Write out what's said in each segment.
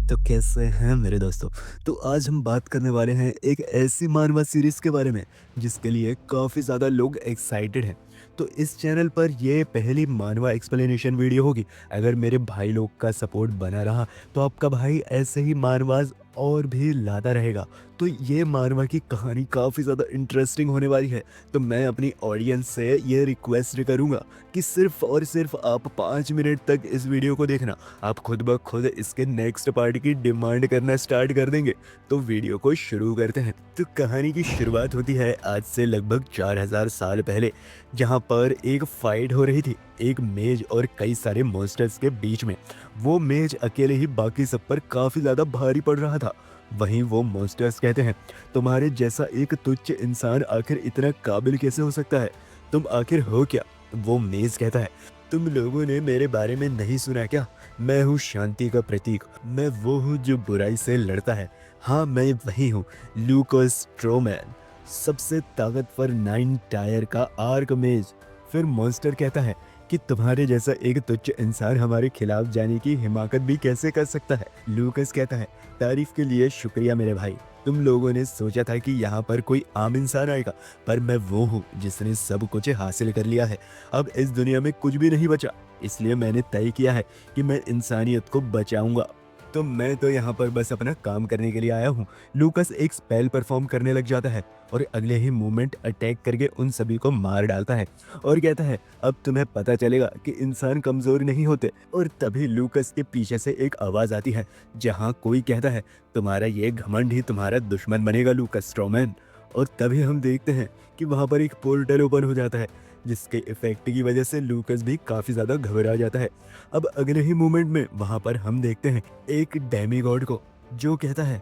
तो कैसे हैं मेरे दोस्तों। तो आज हम बात करने वाले हैं एक ऐसी मानवा सीरीज के बारे में जिसके लिए काफ़ी ज़्यादा लोग एक्साइटेड हैं। तो इस चैनल पर ये पहली मानवा एक्सप्लेनेशन वीडियो होगी। अगर मेरे भाई लोग का सपोर्ट बना रहा तो आपका भाई ऐसे ही मानवाज और भी लाता रहेगा। तो ये मानवा की कहानी काफ़ी ज़्यादा इंटरेस्टिंग होने वाली है। तो मैं अपनी ऑडियंस से ये रिक्वेस्ट करूँगा कि सिर्फ और सिर्फ आप 5 मिनट तक इस वीडियो को देखना। आप खुद ब खुद इसके नेक्स्ट पार्ट की डिमांड करना स्टार्ट कर देंगे। तो वीडियो को शुरू करते हैं। तो कहानी की शुरुआत होती है आज से लगभग 4000 साल पहले, जहाँ पर एक फाइट हो रही थी एक मेज और कई सारे मॉन्स्टर्स के बीच में। वो मेज अकेले ही बाकी सब पर काफ़ी ज़्यादा भारी पड़ रहा था। वहीं वो मॉन्स्टर्स कहते हैं, तुम्हारे जैसा एक तुच्छ इंसान आखिर इतना काबिल कैसे हो सकता है? तुम आखिर हो क्या? वो मेज कहता है, तुम लोगों ने मेरे बारे में नहीं सुना क्या? मैं हूँ शांति का प्रतीक। मैं वो हूँ जो बुराई से लड़ता है। हाँ, मैं वही हूँ, लूकस स्ट्रोमैन, सबसे ताकतवर 9 टायर का आर्कमेज। फिर मॉन्स्टर कहता है कि तुम्हारे जैसा एक तुच्छ इंसान हमारे खिलाफ जाने की हिमाकत भी कैसे कर सकता है? लूकस कहता है, तारीफ के लिए शुक्रिया मेरे भाई। तुम लोगों ने सोचा था कि यहाँ पर कोई आम इंसान आएगा, पर मैं वो हूँ जिसने सब कुछ हासिल कर लिया है। अब इस दुनिया में कुछ भी नहीं बचा, इसलिए मैंने तय किया है कि मैं इंसानियत को बचाऊंगा। तो मैं तो यहाँ पर बस अपना काम करने के लिए आया हूँ। लूकस एक स्पेल परफॉर्म करने लग जाता है और अगले ही मोमेंट अटैक करके उन सभी को मार डालता है और कहता है, अब तुम्हें पता चलेगा कि इंसान कमजोर नहीं होते। और तभी लूकस के पीछे से एक आवाज आती है जहाँ कोई कहता है, तुम्हारा ये घमंड ही तुम्हारा दुश्मन बनेगा लूकस स्ट्रोमैन। और तभी हम देखते हैं कि वहाँ पर एक पोर्टल ओपन हो जाता है जिसके इफेक्ट की वजह से लूकस भी काफ़ी ज़्यादा घबरा जाता है। अब अगले ही मोमेंट में वहाँ पर हम देखते हैं एक डेमीगॉड को जो कहता है,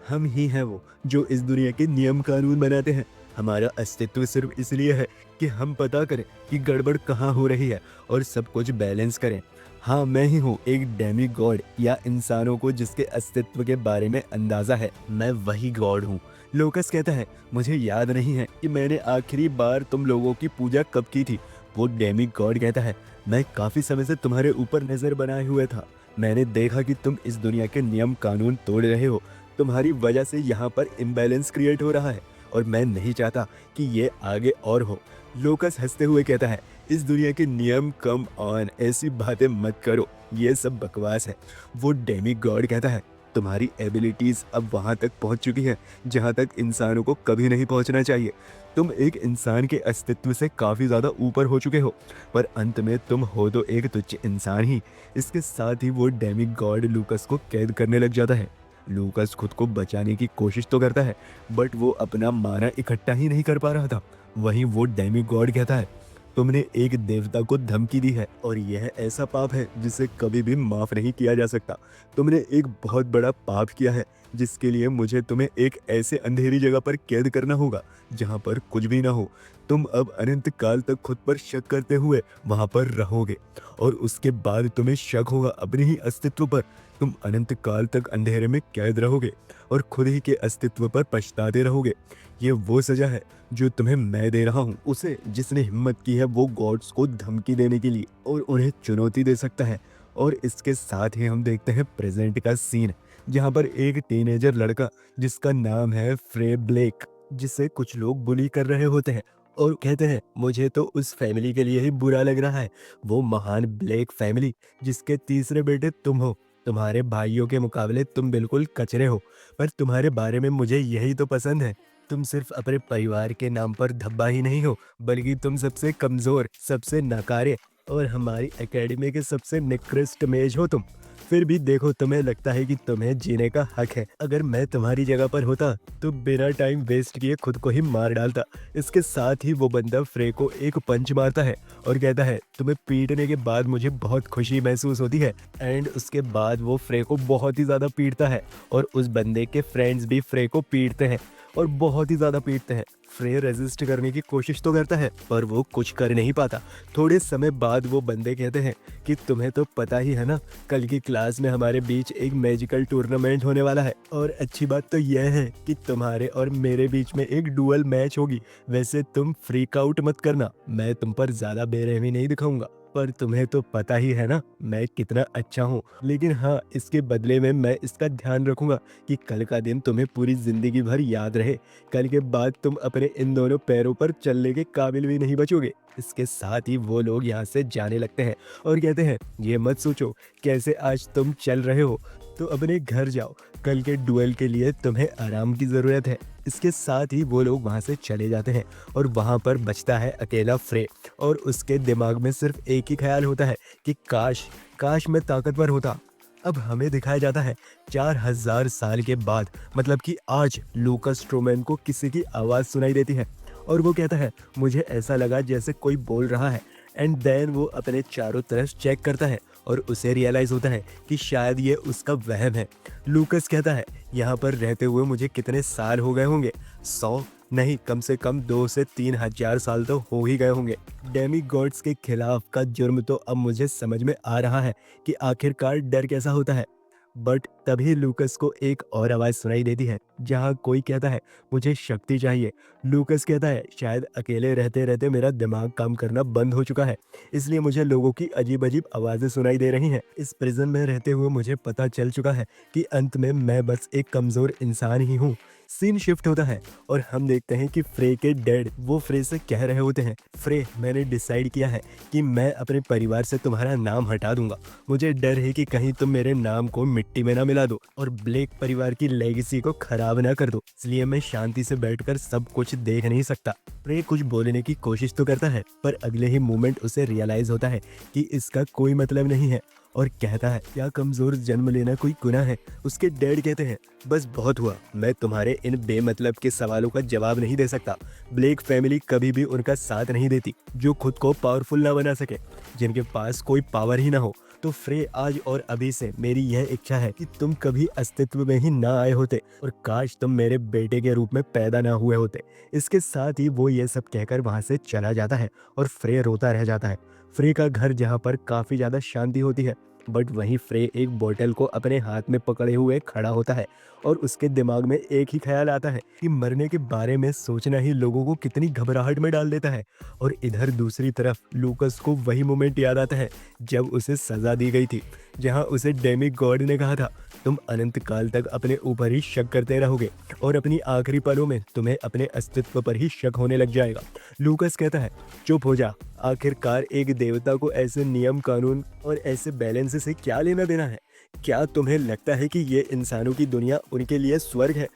हम ही हैं वो जो इस दुनिया के नियम कानून बनाते हैं। हमारा अस्तित्व सिर्फ इसलिए है कि हम पता करें कि गड़बड़ कहाँ हो रही है और सब कुछ बैलेंस करें। हाँ, मैं ही हूँ एक डेमी गॉड, या इंसानों को जिसके अस्तित्व के बारे में अंदाजा है, मैं वही गॉड हूँ। लोकस कहता है, मुझे याद नहीं है कि मैंने आखिरी बार तुम लोगों की पूजा कब की थी। वो डेमी गॉड कहता है, मैं काफी समय से तुम्हारे ऊपर नजर बनाए हुए था। मैंने देखा कि तुम इस दुनिया के नियम कानून तोड़ रहे हो। तुम्हारी वजह से यहाँ पर इम्बैलेंस क्रिएट हो रहा है और मैं नहीं चाहता कि ये आगे और हो। लोकस हंसते हुए कहता है, इस दुनिया के नियम कम ऑन, ऐसी बातें मत करो, ये सब बकवास है। वो डेमी गॉड कहता है, तुम्हारी एबिलिटीज अब वहां तक पहुंच चुकी है जहां तक इंसानों को कभी नहीं पहुंचना चाहिए। तुम एक इंसान के अस्तित्व से काफी ज्यादा ऊपर हो चुके हो, पर अंत में तुम हो तो एक तुच्छ इंसान ही। इसके साथ ही वो डेमी गॉड लूकस को कैद करने लग जाता है। लूकस खुद को बचाने की कोशिश तो करता है, बट वो अपना माना इकट्ठा ही नहीं कर पा रहा था। वहीं वो डेमी गॉड कहता है, तुमने एक देवता को धमकी दी है और यह ऐसा पाप है जिसे कभी भी माफ नहीं किया जा सकता। तुमने एक बहुत बड़ा पाप किया है जिसके लिए मुझे तुम्हें एक ऐसे अंधेरी जगह पर कैद करना होगा जहां पर कुछ भी ना हो। तुम अब अनंत काल तक खुद पर शक करते हुए वहां पर रहोगे और उसके बाद तुम्हें शक होगा अपने ही अस्तित्व पर। तुम अनंत काल तक अंधेरे में कैद रहोगे और खुद ही के अस्तित्व पर पछताते रहोगे। ये वो सजा है जो तुम्हें मैं दे रहा हूँ उसे जिसने हिम्मत की है वो गॉड्स को धमकी देने के लिए और उन्हें चुनौती दे सकता है। और इसके साथ ही हम देखते हैं प्रेजेंट का सीन, जहाँ पर एक टीनेजर लड़का जिसका नाम है फ्रे ब्लेक, जिसे कुछ लोग बुली कर रहे होते हैं और कहते हैं, मुझे तो उस फैमिली के लिए ही बुरा लग रहा है, वो महान ब्लेक फैमिली जिसके तीसरे बेटे तुम हो। तुम्हारे भाइयों के मुकाबले तुम बिल्कुल कचरे हो, पर तुम्हारे बारे में मुझे यही तो पसंद है। तुम सिर्फ अपने परिवार के नाम पर धब्बा ही नहीं हो, बल्कि तुम सबसे कमजोर, सबसे नकारे और हमारी एकेडमी के सबसे निकृष्ट मेज हो तुम। फिर भी देखो, तुम्हें लगता है कि तुम्हें जीने का हक है। अगर मैं तुम्हारी जगह पर होता तो बिना टाइम वेस्ट किए खुद को ही मार डालता। इसके साथ ही वो बंदा फ्रे को एक पंच मारता है और कहता है, तुम्हें पीटने के बाद मुझे बहुत खुशी महसूस होती है। एंड उसके बाद वो फ्रे को बहुत ही ज़्यादा पीटता है और उस बंदे के फ्रेंड्स भी फ्रे को पीटते हैं और बहुत ही ज़्यादा पीटते हैं। फ्रे रेजिस्ट करने की कोशिश तो करता है पर वो कुछ कर नहीं पाता। थोड़े समय बाद वो बंदे कहते हैं कि तुम्हें तो पता ही है ना, कल की क्लास में हमारे बीच एक मैजिकल टूर्नामेंट होने वाला है और अच्छी बात तो यह है कि तुम्हारे और मेरे बीच में एक डुअल मैच होगी। वैसे तुम फ्रीक आउट मत करना, मैं तुम पर ज़्यादा बेरहमी नहीं दिखाऊंगा। पर तुम्हें तो पता ही है ना मैं कितना अच्छा हूँ, लेकिन हाँ इसके बदले में मैं इसका ध्यान रखूंगा कि कल का दिन तुम्हें पूरी जिंदगी भर याद रहे। कल के बाद तुम अपने इन दोनों पैरों पर चलने के काबिल भी नहीं बचोगे। इसके साथ ही वो लोग यहाँ से जाने लगते हैं और कहते हैं ये मत सोचो कैसे आज तुम चल रहे हो, तो अपने घर जाओ, कल के डुएल के लिए तुम्हें आराम की ज़रूरत है। इसके साथ ही वो लोग वहाँ से चले जाते हैं और वहाँ पर बचता है अकेला फ्रे, और उसके दिमाग में सिर्फ एक ही ख्याल होता है कि काश काश मैं ताकतवर होता। अब हमें दिखाया जाता है 4000 साल के बाद, मतलब कि आज लूकास स्ट्रोमैन को किसी की आवाज़ सुनाई देती है और वो कहता है मुझे ऐसा लगा जैसे कोई बोल रहा है। एंड देन वो अपने चारों तरफ चेक करता है और उसे रियलाइज़ होता है कि शायद ये उसका वहम है। लूकास कहता है यहाँ पर रहते हुए मुझे कितने साल हो गए होंगे, 100 नहीं कम से कम 2 से 3 हजार साल तो हो ही गए होंगे। डेमी गॉड्स के खिलाफ का जुर्म तो अब मुझे समझ में आ रहा है कि आखिरकार डर कैसा होता है। बट तभी लूकास को एक और आवाज़ सुनाई देती है जहाँ कोई कहता है मुझे शक्ति चाहिए। लूकास कहता है शायद अकेले रहते रहते मेरा दिमाग काम करना बंद हो चुका है, इसलिए मुझे लोगों की अजीब अजीब आवाज़ें सुनाई दे रही हैं। इस प्रिजन में रहते हुए मुझे पता चल चुका है कि अंत में मैं बस एक कमज़ोर इंसान ही हूँ। सीन शिफ्ट होता है और हम देखते हैं कि फ्रे के डैड वो फ्रे से कह रहे होते हैं फ्रे मैंने डिसाइड किया है कि मैं अपने परिवार से तुम्हारा नाम हटा दूंगा। मुझे डर है कि कहीं तुम मेरे नाम को मिट्टी में ना मिला दो और ब्लेक परिवार की लेगेसी को खराब ना कर दो, इसलिए मैं शांति से बैठकर सब कुछ देख नहीं सकता। फ्रे कुछ बोलने की कोशिश तो करता है पर अगले ही मोमेंट उसे रियलाइज होता है कि इसका कोई मतलब नहीं है और कहता है क्या कमजोर जन्म लेना कोई गुनाह है। उसके डैड कहते हैं बस बहुत हुआ, मैं तुम्हारे इन बेमतलब के सवालों का जवाब नहीं दे सकता। ब्लेक फैमिली कभी भी उनका साथ नहीं देती जो खुद को पावरफुल ना बना सके, जिनके पास कोई पावर ही ना हो। तो फ्रे आज और अभी से मेरी यह इच्छा है कि तुम कभी अस्तित्व में ही ना आए होते और काश तुम मेरे बेटे के रूप में पैदा ना हुए होते। इसके साथ ही वो ये सब कहकर वहां से चला जाता है और फ्रे रोता रह जाता है। फ्रे का घर जहाँ पर काफी ज्यादा शांति होती है, बट वहीं फ्रे एक बोतल को अपने हाथ में पकड़े हुए खड़ा होता है और उसके दिमाग में एक ही ख्याल आता है कि मरने के बारे में सोचना ही लोगों को कितनी घबराहट में डाल देता है। और इधर दूसरी तरफ लूकास को वही मोमेंट याद आता है जब उसे सजा दी गई थी, जहां उसे डेमी गॉड ने कहा था तुम अनंत काल तक अपने ऊपर ही शक करते रहोगे और अपनी आखिरी पलों में तुम्हें अपने अस्तित्व पर ही शक होने लग जाएगा। लूकास कहता है चुप हो जा, आखिरकार एक देवता को ऐसे नियम कानून और ऐसे बैलेंस से क्या लेना देना है। क्या तुम्हें लगता है कि ये इंसानों की दुनिया उनके लिए स्वर्ग है?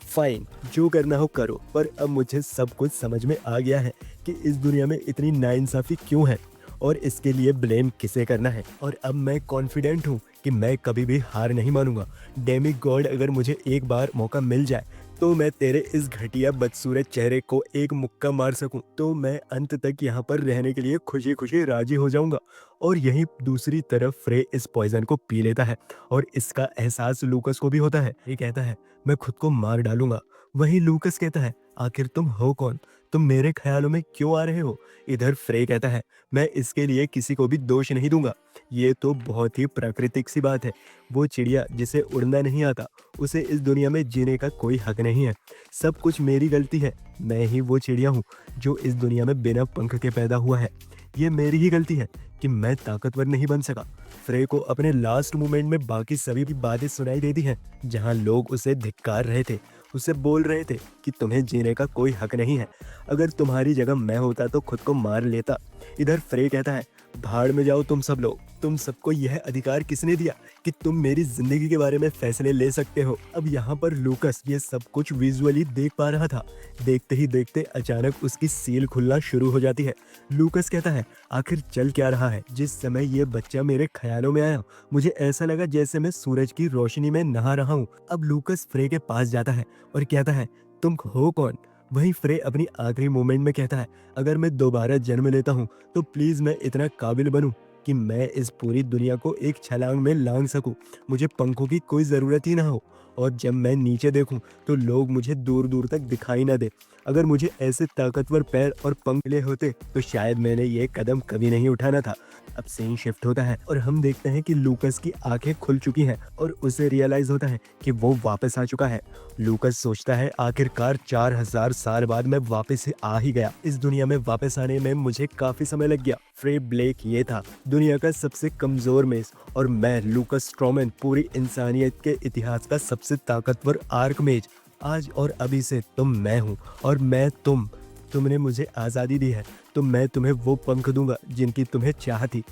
फाइन, जो करना हो करो, पर अब मुझे सब कुछ समझ में आ गया है कि इस दुनिया में इतनी नाइंसाफी क्यों है और इसके लिए ब्लेम किसे करना है। और अब मैं कॉन्फिडेंट हूँ कि मैं कभी भी हार नहीं मानूंगा। डेमी गॉड अगर मुझे एक बार मौका मिल जाए तो मैं तेरे इस घटिया बदसूरत चेहरे को एक मुक्का मार सकूं, तो मैं अंत तक यहाँ पर रहने के लिए खुशी खुशी राजी हो जाऊंगा। और यहीं दूसरी तरफ फ्रे इस पॉइजन को पी लेता है और इसका एहसास लूकास को भी होता है। ये कहता है मैं खुद को मार डालूंगा। वहीं लूकास कहता है आखिर तुम हो कौन, तुम मेरे ख्यालों में क्यों आ रहे हो। इधर फ्रे कहता है मैं इसके लिए किसी को भी दोष नहीं दूंगा, ये तो बहुत ही प्राकृतिक सी बात है। वो चिड़िया जिसे उड़ना नहीं आता उसे इस दुनिया में जीने का कोई हक नहीं है। सब कुछ मेरी गलती है, मैं ही वो चिड़िया हूँ जो इस दुनिया में बिना पंख के पैदा हुआ है। ये मेरी ही गलती है कि मैं ताकतवर नहीं बन सका। फ्रे को अपने लास्ट मोमेंट में बाकी सभी भी बातें सुनाई देती हैं जहाँ लोग उसे धिक्कार रहे थे, उसे बोल रहे थे कि तुम्हें जीने का कोई हक नहीं है, अगर तुम्हारी जगह मैं होता तो खुद को मार लेता। इधर फ्रे कहता है भाड़ में जाओ तुम सब लोग, तुम सबको यह अधिकार किसने दिया कि तुम मेरी जिंदगी के बारे में फैसले ले सकते हो। अब यहाँ पर लूकास ये सब कुछ विजुअली देख पा रहा था। देखते ही देखते अचानक उसकी सील खुलना शुरू हो जाती है। लूकास कहता है आखिर चल क्या रहा है। जिस समय ये बच्चा मेरे ख्यालों में आया मुझे ऐसा लगा जैसे मैं सूरज की रोशनी में नहा रहा हूँ। अब लूकास फ्रे के पास जाता है और कहता है तुम हो कौन। वहीं फ्रे अपनी आखिरी मोमेंट में कहता है अगर मैं दोबारा जन्म लेता हूँ तो प्लीज मैं इतना काबिल बनूं कि मैं इस पूरी दुनिया को एक छलांग में लांग सकूं, मुझे पंखों की कोई ज़रूरत ही ना हो और जब मैं नीचे देखूं तो लोग मुझे दूर दूर तक दिखाई ना दे। अगर मुझे ऐसे ताकतवर पैर और पंख मिले होते तो शायद मैंने ये कदम कभी नहीं उठाना था। अब सीन शिफ्ट होता है और हम देखते हैं कि लूकस की आंखें खुल चुकी हैं और उसे रियलाइज होता है कि वो वापस आ चुका है। लूकस सोचता है आखिरकार 4000 साल बाद मैं वापस आ ही गया। इस दुनिया में वापस आने में मुझे काफी समय लग गया। फ्रे ब्लेक ये था, दुनिया का सबसे कमजोर मेस, और मैं लूकस स्ट्रॉमैन पूरी इंसानियत के इतिहास का सबसे ताकतवर आर्कमेज। आज और अभी से तुम मैं हूँ और मैं तुमने मुझे आज़ादी दी है तो मैं तुम्हें वो पंख दूंगा जिनकी तुम्हें चाह थी।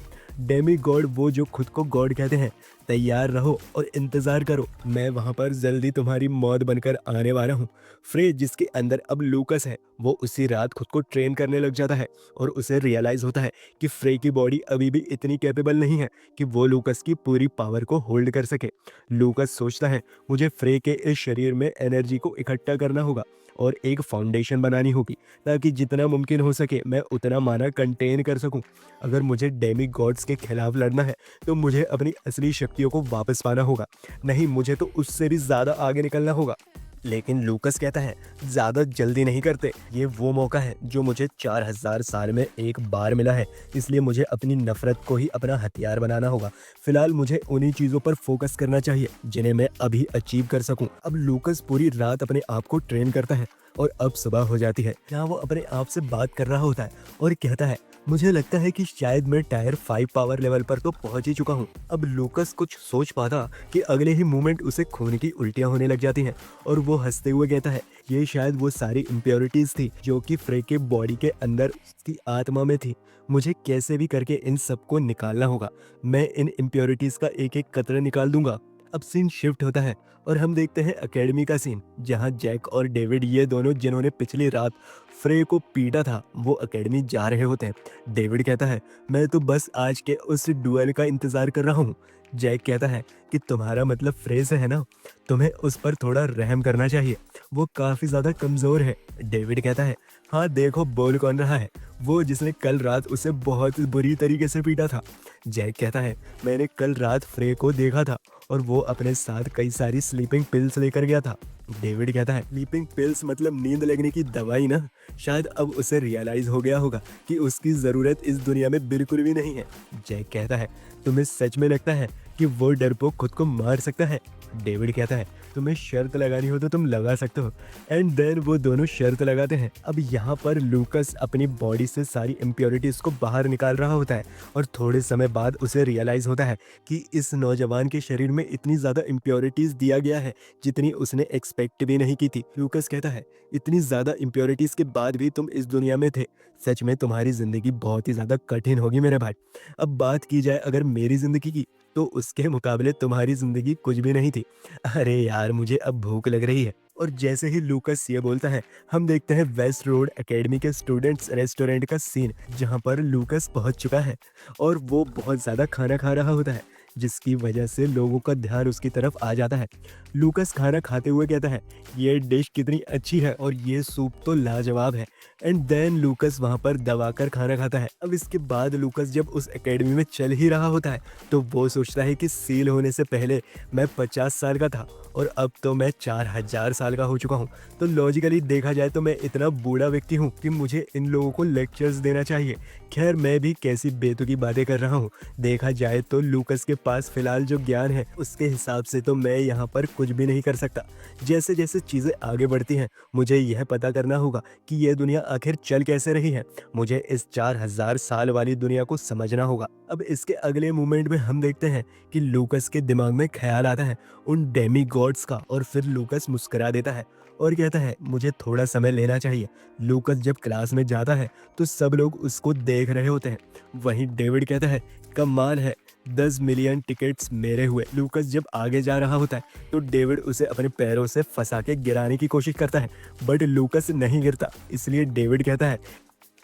डेमी गॉड, वो जो खुद को गॉड कहते हैं, तैयार रहो और इंतज़ार करो, मैं वहाँ पर जल्दी तुम्हारी मौत बनकर आने वाला हूँ। फ्रे, जिसके अंदर अब लूकस है, वो उसी रात खुद को ट्रेन करने लग जाता है और उसे रियलाइज़ होता है कि फ्रे की बॉडी अभी भी इतनी कैपेबल नहीं है कि वो लूकस की पूरी पावर को होल्ड कर सके। लूकस सोचता है मुझे फ्रे के इस शरीर में एनर्जी को इकट्ठा करना होगा और एक फाउंडेशन बनानी होगी ताकि जितना मुमकिन हो सके मैं उतना माना कंटेन कर सकूं। अगर मुझे डेमी गॉड्स के खिलाफ लड़ना है तो मुझे अपनी असली शक्तियों को वापस पाना होगा, नहीं मुझे तो उससे भी ज़्यादा आगे निकलना होगा। लेकिन लूकस कहता है ज़्यादा जल्दी नहीं करते, ये वो मौका है जो मुझे 4000 साल में एक बार मिला है, इसलिए मुझे अपनी नफरत को ही अपना हथियार बनाना होगा। फिलहाल मुझे उन्हीं चीज़ों पर फोकस करना चाहिए जिन्हें मैं अभी अचीव कर सकूं। अब लूकस पूरी रात अपने आप को ट्रेन करता है और अब सुबह हो जाती है। यहाँ वो अपने आप से बात कर रहा होता है और कहता है मुझे लगता है कि शायद मैं टायर 5 पावर लेवल पर तो पहुंच ही चुका हूँ। अब लूकस कुछ सोच पाता कि अगले ही मोमेंट उसे खून की उल्टियां होने लग जाती हैं और वो हंसते हुए कहता है ये शायद वो सारी इम्प्योरिटीज थी जो कि फ्रे के बॉडी के अंदर उसकी आत्मा में थी। मुझे कैसे भी करके इन सबको निकालना होगा, मैं इन इम्प्योरिटीज का एक एक कतरा निकाल दूंगा। अब सीन शिफ्ट होता है और हम देखते हैं एकेडमी का सीन, जहां जैक और डेविड, ये दोनों जिन्होंने पिछली रात फ्रे को पीटा था, वो एकेडमी जा रहे होते हैं। डेविड कहता है मैं तो बस आज के उस डुएल का इंतजार कर रहा हूँ। जैक कहता है कि तुम्हारा मतलब फ्रे से है ना, तुम्हें उस पर थोड़ा रहम करना चाहिए, वो काफ़ी ज़्यादा कमज़ोर है। डेविड कहता है हाँ देखो बोल कौन रहा है, वो जिसने कल रात उसे बहुत बुरी तरीके से पीटा था। जैक कहता है मैंने कल रात फ्रे को देखा था और वो अपने साथ कई सारी स्लीपिंग पिल्स लेकर गया था। डेविड कहता है स्लीपिंग पिल्स मतलब नींद लगने की दवाई ना। शायद अब उसे रियलाइज हो गया होगा कि उसकी ज़रूरत इस दुनिया में बिल्कुल भी नहीं है। जैक कहता है तुम्हें सच में लगता है कि वो डरपोक खुद को मार सकता है? डेविड कहता है तुम्हें शर्त लगानी हो तो तुम लगा सकते हो। एंड देन वो दोनों शर्त लगाते हैं। अब यहाँ पर लूकस अपनी बॉडी से सारी इम्प्योरिटीज़ को बाहर निकाल रहा होता है और थोड़े समय बाद उसे रियलाइज़ होता है कि इस नौजवान के शरीर में इतनी ज़्यादा इम्प्योरिटीज़ दिया गया है जितनी उसने एक्सपेक्ट भी नहीं की थी। लूकस कहता है इतनी ज़्यादा इम्प्योरिटीज़ के बाद भी तुम इस दुनिया में थे, सच में तुम्हारी ज़िंदगी बहुत ही ज़्यादा कठिन होगी मेरे भाई। अब बात की जाए अगर मेरी ज़िंदगी की, तो उसके मुकाबले तुम्हारी ज़िंदगी कुछ भी नहीं थी। अरे यार मुझे अब भूख लग रही है। और जैसे ही लूकस ये बोलता है हम देखते हैं वेस्ट रोड एकेडमी के स्टूडेंट्स रेस्टोरेंट का सीन, जहाँ पर लूकस पहुँच चुका है और वो बहुत ज़्यादा खाना खा रहा होता है जिसकी वजह से लोगों का ध्यान उसकी तरफ आ जाता है। लूकस खाना खाते हुए कहता है ये डिश कितनी अच्छी है और ये सूप तो लाजवाब है। एंड देन लूकस वहाँ पर दबाकर खाना खाता है। अब इसके बाद लूकस जब उस एकेडमी में चल ही रहा होता है तो वो सोचता है कि सील होने से पहले मैं 50 साल का था और अब तो मैं 4000 साल का हो चुका हूँ। तो लॉजिकली देखा जाए तो मैं इतना बूढ़ा व्यक्ति हूँ कि मुझे इन लोगों को लेक्चर्स देना चाहिए। खैर मैं भी कैसी बेतुकी बातें कर रहा हूँ। देखा जाए तो लूकस के पास फिलहाल जो ज्ञान है उसके हिसाब से तो मैं यहाँ पर कुछ भी नहीं कर सकता। जैसे जैसे चीज़ें आगे बढ़ती हैं मुझे यह पता करना होगा कि यह दुनिया आखिर चल कैसे रही है। मुझे इस 4000 साल वाली दुनिया को समझना होगा। अब इसके अगले मोमेंट में हम देखते हैं कि लूकस के दिमाग में ख्याल आता है उन डेमी गॉड्स का और फिर लूकस मुस्कुरा देता है और कहता है मुझे थोड़ा समय लेना चाहिए। लूकस जब क्लास में जाता है तो सब लोग उसको देख रहे होते हैं। वहीं डेविड कहता है कमाल है, 10 मिलियन टिकट्स मेरे हुए। लूकस जब आगे जा रहा होता है तो डेविड उसे अपने पैरों से फंसा के गिराने की कोशिश करता है बट लूकस नहीं गिरता। इसलिए डेविड कहता है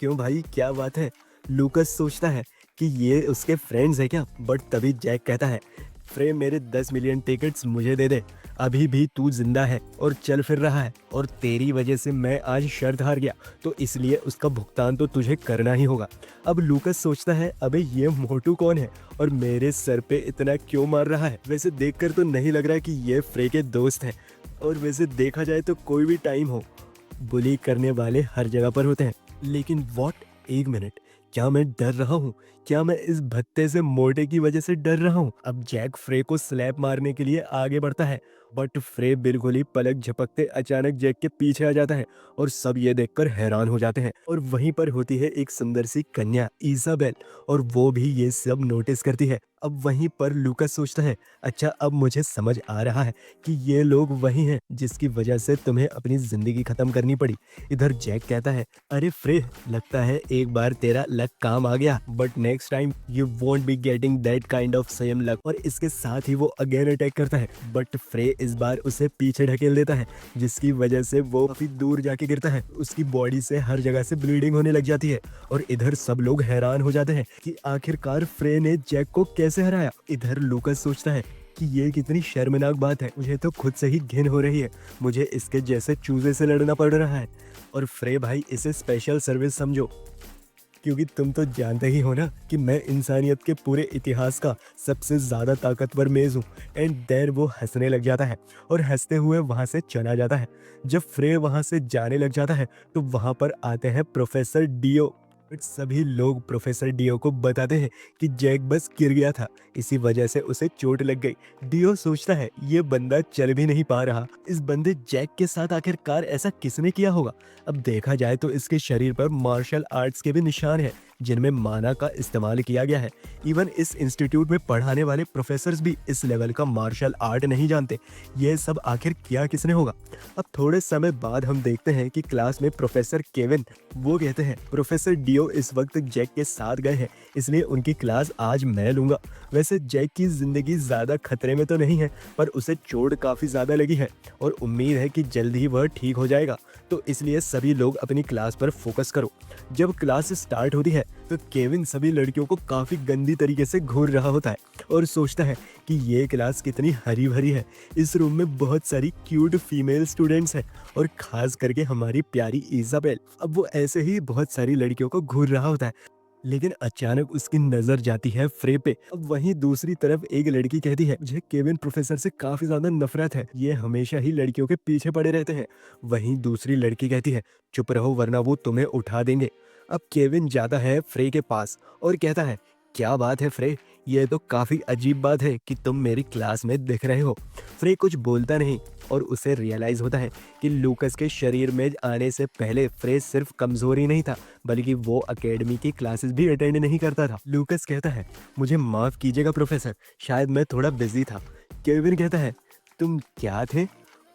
क्यों भाई क्या बात है? लूकस सोचता है कि ये उसके फ्रेंड्स है क्या, बट तभी जैक कहता है फ्रेम मेरे 10 मिलियन टिकट्स मुझे दे दे, अभी भी तू जिंदा है और चल फिर रहा है और तेरी वजह से मैं आज शर्त हार गया तो इसलिए उसका भुगतान तो तुझे करना ही होगा। अब लूकस सोचता है अबे ये मोटू कौन है और मेरे सर पे इतना क्यों मार रहा है? वैसे देखकर तो नहीं लग रहा कि ये फ्रे के दोस्त हैं और वैसे देखा जाए तो कोई भी टाइम हो बुली करने वाले हर जगह पर होते हैं। लेकिन व्हाट, एक मिनट, क्या मैं डर रहा हूँ? क्या मैं इस भत्ते से मोटे की वजह से डर रहा हूँ? अब जैक फ्रे को स्लैप मारने के लिए आगे बढ़ता है, बट फ्रे बिल्कुल ही पलक झपकते अचानक जैक के पीछे आ जाता है और सब ये देखकर हैरान हो जाते हैं। और वहीं पर होती है एक सुंदर सी कन्या इज़ाबेल, और वो भी ये सब नोटिस करती है। अब वहीं पर लूकास सोचता है, अच्छा अब मुझे समझ आ रहा है कि ये लोग वही हैं जिसकी वजह से तुम्हें अपनी ज़िंदगी ख़त्म करनी पड़ी। इधर जैक कहता है, अरे फ्रे, लगता है एक बार तेरा लक काम आ गया, but next time you won't be getting that kind of same luck. और इसके साथ ही वो अगेन अटैक करता है, बट फ्रे इस बार उसे पीछे ढकेल देता है, जिसकी वजह से वो काफी दूर जाके गिरता है। उसकी बॉडी से हर जगह से ब्लीडिंग होने लग जाती है और इधर सब लोग हैरान हो जाते हैं कि आखिरकार फ्रे ने जैक को कैसे हराया। इधर लूकास सोचता है कि ये कितनी शर्मनाक बात है, मुझे तो खुद से ही घिन हो रही है, मुझे इसके जैसे चूजे से लड़ना पड़ रहा है। और फ्रे भाई, इसे स्पेशल सर्विस समझो, क्योंकि तुम तो जानते ही हो ना कि मैं इंसानियत के पूरे इतिहास का सबसे ज़्यादा ताकतवर मेज़ हूँ। एंड देर वो हंसने लग जाता है और हंसते हुए वहाँ से चला जाता है। जब फ्रे वहाँ से जाने लग जाता है तो वहाँ पर आते हैं प्रोफेसर डियो। बट सभी लोग प्रोफेसर डियो को बताते हैं कि जैक बस गिर गया था, इसी वजह से उसे चोट लग गई। डियो सोचता है ये बंदा चल भी नहीं पा रहा, इस बंदे जैक के साथ आखिरकार ऐसा किसने किया होगा। अब देखा जाए तो इसके शरीर पर मार्शल आर्ट्स के भी निशान हैं जिनमें माना का इस्तेमाल किया गया है। इवन इस इंस्टीट्यूट में पढ़ाने वाले प्रोफेसर्स भी इस लेवल का मार्शल आर्ट नहीं जानते। ये सब आखिर किया किसने होगा। अब थोड़े समय बाद हम देखते हैं कि क्लास में प्रोफेसर केविन, वो कहते हैं प्रोफेसर डियो इस वक्त जैक के साथ गए हैं, इसलिए उनकी क्लास आज मैं लूंगा। वैसे जैक की जिंदगी ज्यादा खतरे में तो नहीं है, पर उसे चोट काफी ज्यादा लगी है और उम्मीद है कि जल्द ही वह ठीक हो जाएगा, तो इसलिए सभी लोग अपनी क्लास पर फोकस करो। जब क्लास स्टार्ट होती है तो केविन सभी लड़कियों को काफी गंदी तरीके से घूर रहा होता है और सोचता है कि ये क्लास कितनी हरी भरी है, इस रूम में बहुत सारी क्यूट फीमेल स्टूडेंट्स हैं और खास करके हमारी प्यारी इज़ाबेल। अब वो ऐसे ही बहुत सारी लड़कियों को घूर रहा होता है, लेकिन अचानक उसकी नजर जाती है फ्रे पे। अब वहीं दूसरी तरफ एक लड़की कहती है, मुझे केविन प्रोफेसर से काफी ज्यादा नफरत है, ये हमेशा ही लड़कियों के पीछे पड़े रहते हैं। वहीं दूसरी लड़की कहती है, चुप रहो वरना वो तुम्हें उठा देंगे। अब केविन जाता है फ्रे के पास और कहता है, क्या बात है फ्रे, ये तो काफी अजीब बात है कि तुम मेरी क्लास में दिख रहे हो। फ्रे कुछ बोलता नहीं और उसे रियलाइज होता है कि लूकास के शरीर में आने से पहले फ्रे सिर्फ कमजोर ही नहीं था, बल्कि वो एकेडमी की क्लासेस भी अटेंड नहीं करता था। लूकास कहता है, मुझे माफ कीजिएगा प्रोफेसर, शायद मैं थोड़ा बिजी था। केविन कहता है, तुम क्या थे?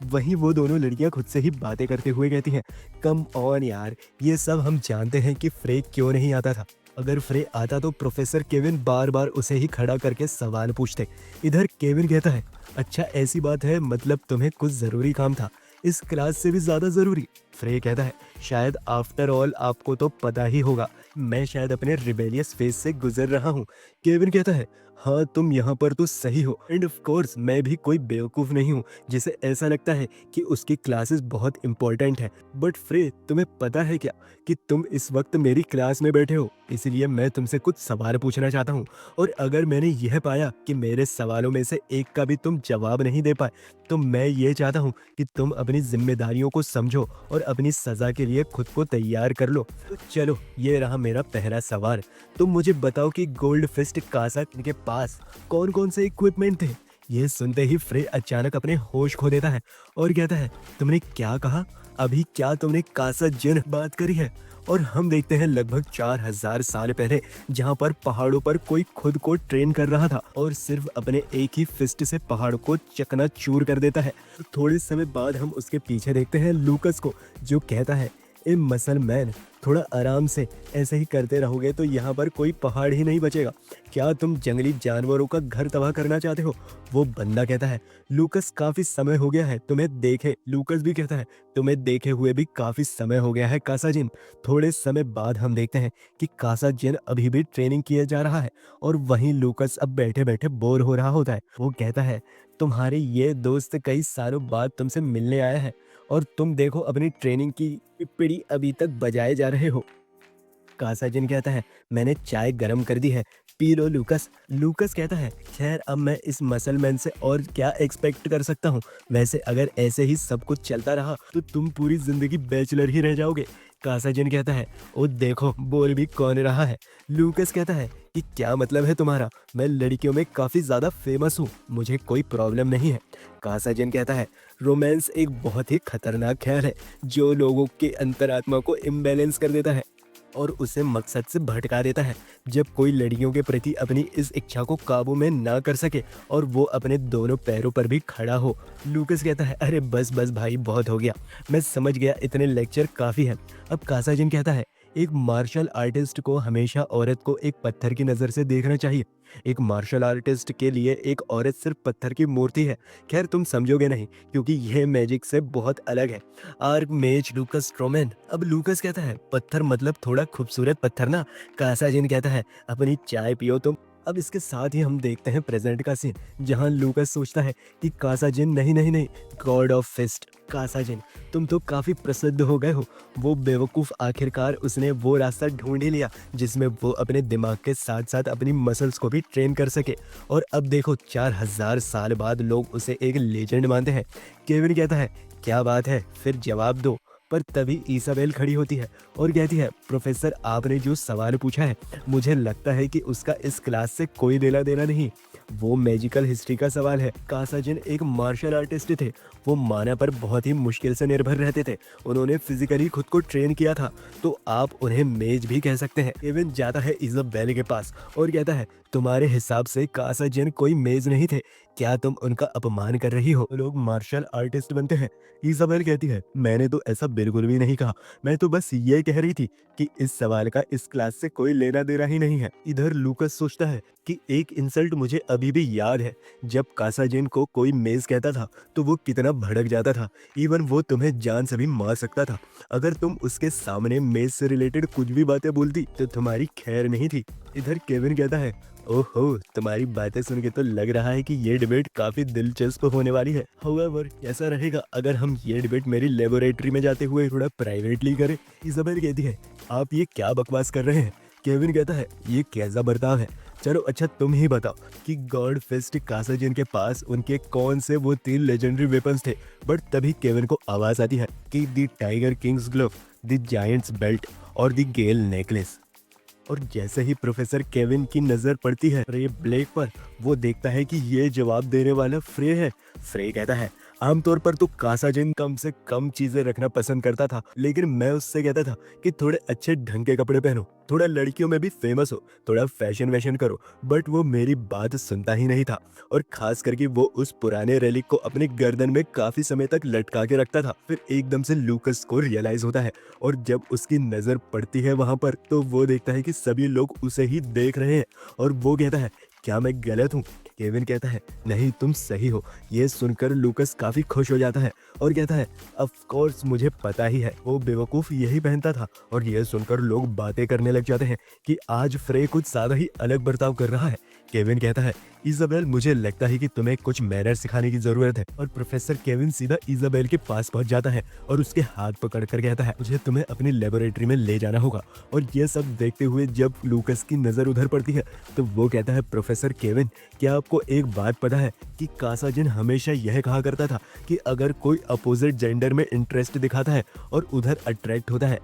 वहीं वो दोनों लड़कियां खुद से ही बातें करते हुए कहती हैं, कम ऑन यार, ये सब हम जानते हैं कि फ्रे क्यों नहीं आता था। अगर फ्रे आता तो प्रोफेसर केविन बार बार उसे ही खड़ा करके सवाल पूछते। इधर केविन कहता है, अच्छा ऐसी बात है, मतलब तुम्हें कुछ ज़रूरी काम था, इस क्लास से भी ज़्यादा ज़रूरी। फ्रे कहता है, शायद आफ्टर ऑल आपको तो पता ही होगा, मैं शायद अपने रिबेलियस फेज से गुजर रहा हूँ। केविन कहता है, हाँ तुम यहाँ पर तो सही हो, एंड ऑफ कोर्स मैं भी कोई बेवकूफ़ नहीं हूँ जिसे ऐसा लगता है कि उसकी क्लासेस बहुत इंपॉर्टेंट है। बट फ्रे, तुम्हें पता है क्या कि तुम इस वक्त मेरी क्लास में बैठे हो, इसलिए मैं तुमसे कुछ सवाल पूछना चाहता हूँ, और अगर मैंने यह पाया कि मेरे सवालों में से एक का भी तुम जवाब नहीं दे पाए, तो मैं ये चाहता हूँ कि तुम अपनी जिम्मेदारियों को समझो और अपनी सज़ा के लिए खुद को तैयार कर लो। तो चलो, ये रहा मेरा पहला सवाल। तुम मुझे बताओ कि गोल्ड फिस्ट कासा के पास कौन कौन से इक्विपमेंट थे। ये सुनते ही फ्रे अचानक अपने होश खो देता है और कहता है, तुमने क्या कहा? अभी क्या तुमने कासा जिन बात करी है? और हम देखते हैं लगभग 4000 साल पहले, जहाँ पर पहाड़ों पर कोई खुद को ट्रेन कर रहा था और सिर्फ अपने एक ही फिस्ट से पहाड़ को चकनाचूर कर देता है। तो थोड़े समय बाद हम उसके पीछे देखते हैं लूकास को, जो कहता है, ए मसल मैन, थोड़ा आराम से, ऐसे ही करते रहोगे तो यहाँ पर कोई पहाड़ ही नहीं बचेगा। क्या तुम जंगली जानवरों का घर तबाह करना चाहते हो? वो बंदा कहता है, लूकास काफी समय हो गया है तुम्हें देखे। लूकास भी कहता है, तुम्हें देखे हुए भी काफी समय हो गया है कासाजिन। थोड़े समय बाद हम देखते हैं कि कासाजिन अभी भी ट्रेनिंग किया जा रहा है और वहीं लूकास अब बैठे बैठे बोर हो रहा होता है। वो कहता है, तुम्हारे ये दोस्त कई सालों बाद तुमसे मिलने आया है और तुम देखो अपनी ट्रेनिंग की पिपड़ी अभी तक बजाए जा रहे हो। कासाजिन कहता है, मैंने चाय गरम कर दी है, पी लो लूकास। लूकास कहता है, खैर अब मैं इस मसलमैन से और क्या एक्सपेक्ट कर सकता हूँ। वैसे अगर ऐसे ही सब कुछ चलता रहा तो तुम पूरी जिंदगी बैचलर ही रह जाओगे। कासाजिन कहता है, ओ देखो बोल भी कौन रहा है। लूकस कहता है कि क्या मतलब है तुम्हारा, मैं लड़कियों में काफी ज्यादा फेमस हूँ, मुझे कोई प्रॉब्लम नहीं है। कासाजिन कहता है, रोमांस एक बहुत ही खतरनाक ख्याल है जो लोगों के अंतरात्मा को इम्बैलेंस कर देता है और उसे मकसद से भटका देता है। जब कोई लड़कियों के प्रति अपनी इस इच्छा को काबू में ना कर सके और वो अपने दोनों पैरों पर भी खड़ा हो। लूकस कहता है, अरे बस बस भाई बहुत हो गया, मैं समझ गया, इतने लेक्चर काफ़ी है। अब कासाजिन कहता है, एक मार्शल आर्टिस्ट को हमेशा औरत को एक पत्थर की नज़र से देखना चाहिए। एक मार्शल आर्टिस्ट के लिए एक औरत सिर्फ पत्थर की मूर्ति है। खैर तुम समझोगे नहीं क्योंकि यह मैजिक से बहुत अलग है। आर्क मेज लूकस स्ट्रोमैन। अब लूकस कहता है, पत्थर मतलब थोड़ा खूबसूरत पत्थर ना। कासाजिन कहता है, अपनी चाय पियो तुम। अब इसके साथ ही हम देखते हैं प्रेजेंट का सीन जहां लूकस सोचता है कि कासाजिन नहीं नहीं नहीं, गॉड ऑफ फिस्ट कासाजिन, तुम तो काफी प्रसिद्ध हो गए हो। वो बेवकूफ आखिरकार उसने वो रास्ता ढूंढ ही लिया जिसमें वो अपने दिमाग के साथ साथ अपनी मसल्स को भी ट्रेन कर सके। और अब देखो 4000 साल बाद लोग उसे एक लेजेंड मानते हैं। केविन कहता है, क्या बात है, फिर जवाब दो। पर तभी ईसाबेल खड़ी होती है और कहती है, प्रोफेसर आपने जो सवाल पूछा है मुझे लगता है कि उसका इस क्लास से कोई लेना देना नहीं। वो मैजिकल हिस्ट्री का सवाल है। कासाजिन एक मार्शल आर्टिस्ट थे, वो माना पर बहुत ही मुश्किल से निर्भर रहते थे। उन्होंने फिजिकली खुद को ट्रेन किया था, तो आप उन्हें मेज भी कह सकते हैं। केविन जाता है इजाबेल के पास और कहता है, तुम्हारे हिसाब से कासाजिन कोई मेज नहीं थे, क्या तुम उनका अपमान कर रही हो? लोग मार्शल आर्टिस्ट बनते हैं। इजाबेल कहती है, मैंने तो ऐसा बिल्कुल भी नहीं कहा, मैं तो बस ये कह रही थी कि इस सवाल का इस क्लास से कोई लेना देना ही नहीं है। इधर लूकस सोचता है कि एक इंसल्ट मुझे अभी भी याद है, जब कासाजिन को कोई मेज कहता था तो वो कितना भड़क जाता था। इवन वो तुम्हें जान से भी मार सकता था। अगर तुम उसके सामने मेज से रिलेटेड कुछ भी बातें बोलती तो तुम्हारी खैर नहीं थी। इधर केविन कहता है, ओहो, तुम्हारी बातें सुन के तो लग रहा है कि ये डिबेट काफी दिलचस्प होने वाली है। हाउएवर कैसा रहेगा अगर हम ये डिबेट मेरी लेबोरेटरी में जाते हुए थोड़ा प्राइवेटली करें? इजाबेल कहती है, आप ये क्या बकवास कर रहे हैं? केविन कहता है, ये कैसा बर्ताव है? चलो अच्छा तुम ही बताओ कि गॉड फिस्ट कासाजिन के पास उनके कौन से वो 3 लेजेंडरी वेपन्स थे। बट तभी केविन को आवाज आती है कि the tiger king's glove, the giant's belt और द गेल नेकलेस। और जैसे ही प्रोफेसर केविन की नजर पड़ती है रे ब्लेक पर, वो देखता है कि ये जवाब देने वाला फ्रे है। फ्रे कहता है, आमतौर पर तो कासाजिन कम से कम चीजें रखना पसंद करता था, लेकिन मैं उससे कहता था कि थोड़े अच्छे ढंग के कपड़े पहनो, थोड़ा लड़कियों में भी फेमस हो, थोड़ा फैशन वैशन करो। बट वो मेरी बात सुनता ही नहीं था और खास करके वो उस पुराने रेलिक को अपनी गर्दन में काफी समय तक लटका के रखता था। फिर एकदम से लूकस को रियलाइज होता है और जब उसकी नजर पड़ती है वहां पर तो वो देखता है कि सभी लोग उसे ही देख रहे हैं और वो कहता है, क्या मैं गलत हूँ? केविन कहता है, नहीं तुम सही हो। ये सुनकर लूकस काफी खुश हो जाता है और कहता है, ऑफ कोर्स मुझे पता ही है, वो बेवकूफ यही पहनता था। और ये सुनकर लोग बातें करने लग जाते हैं कि आज फ्रे कुछ ज्यादा ही अलग बर्ताव कर रहा है। केविन कहता है, इजाबेल मुझे लगता है कि तुम्हें कुछ मैनर सिखाने की जरूरत है। और प्रोफेसर केविन सीधा इजाबेल के पास पहुंच जाता है और उसके हाथ पकड़कर कहता है, मुझे तुम्हें अपनी लेबोरेटरी में ले जाना होगा। और ये सब देखते हुए जब लूकस की नजर उधर पड़ती है तो वो कहता है, प्रोफेसर केविन क्या आपको एक बात पता है कि कासाजिन हमेशा यह कहा करता था कि अगर कोई अपोजिट जेंडर में इंटरेस्ट दिखाता है और उधर अट्रैक्ट होता है,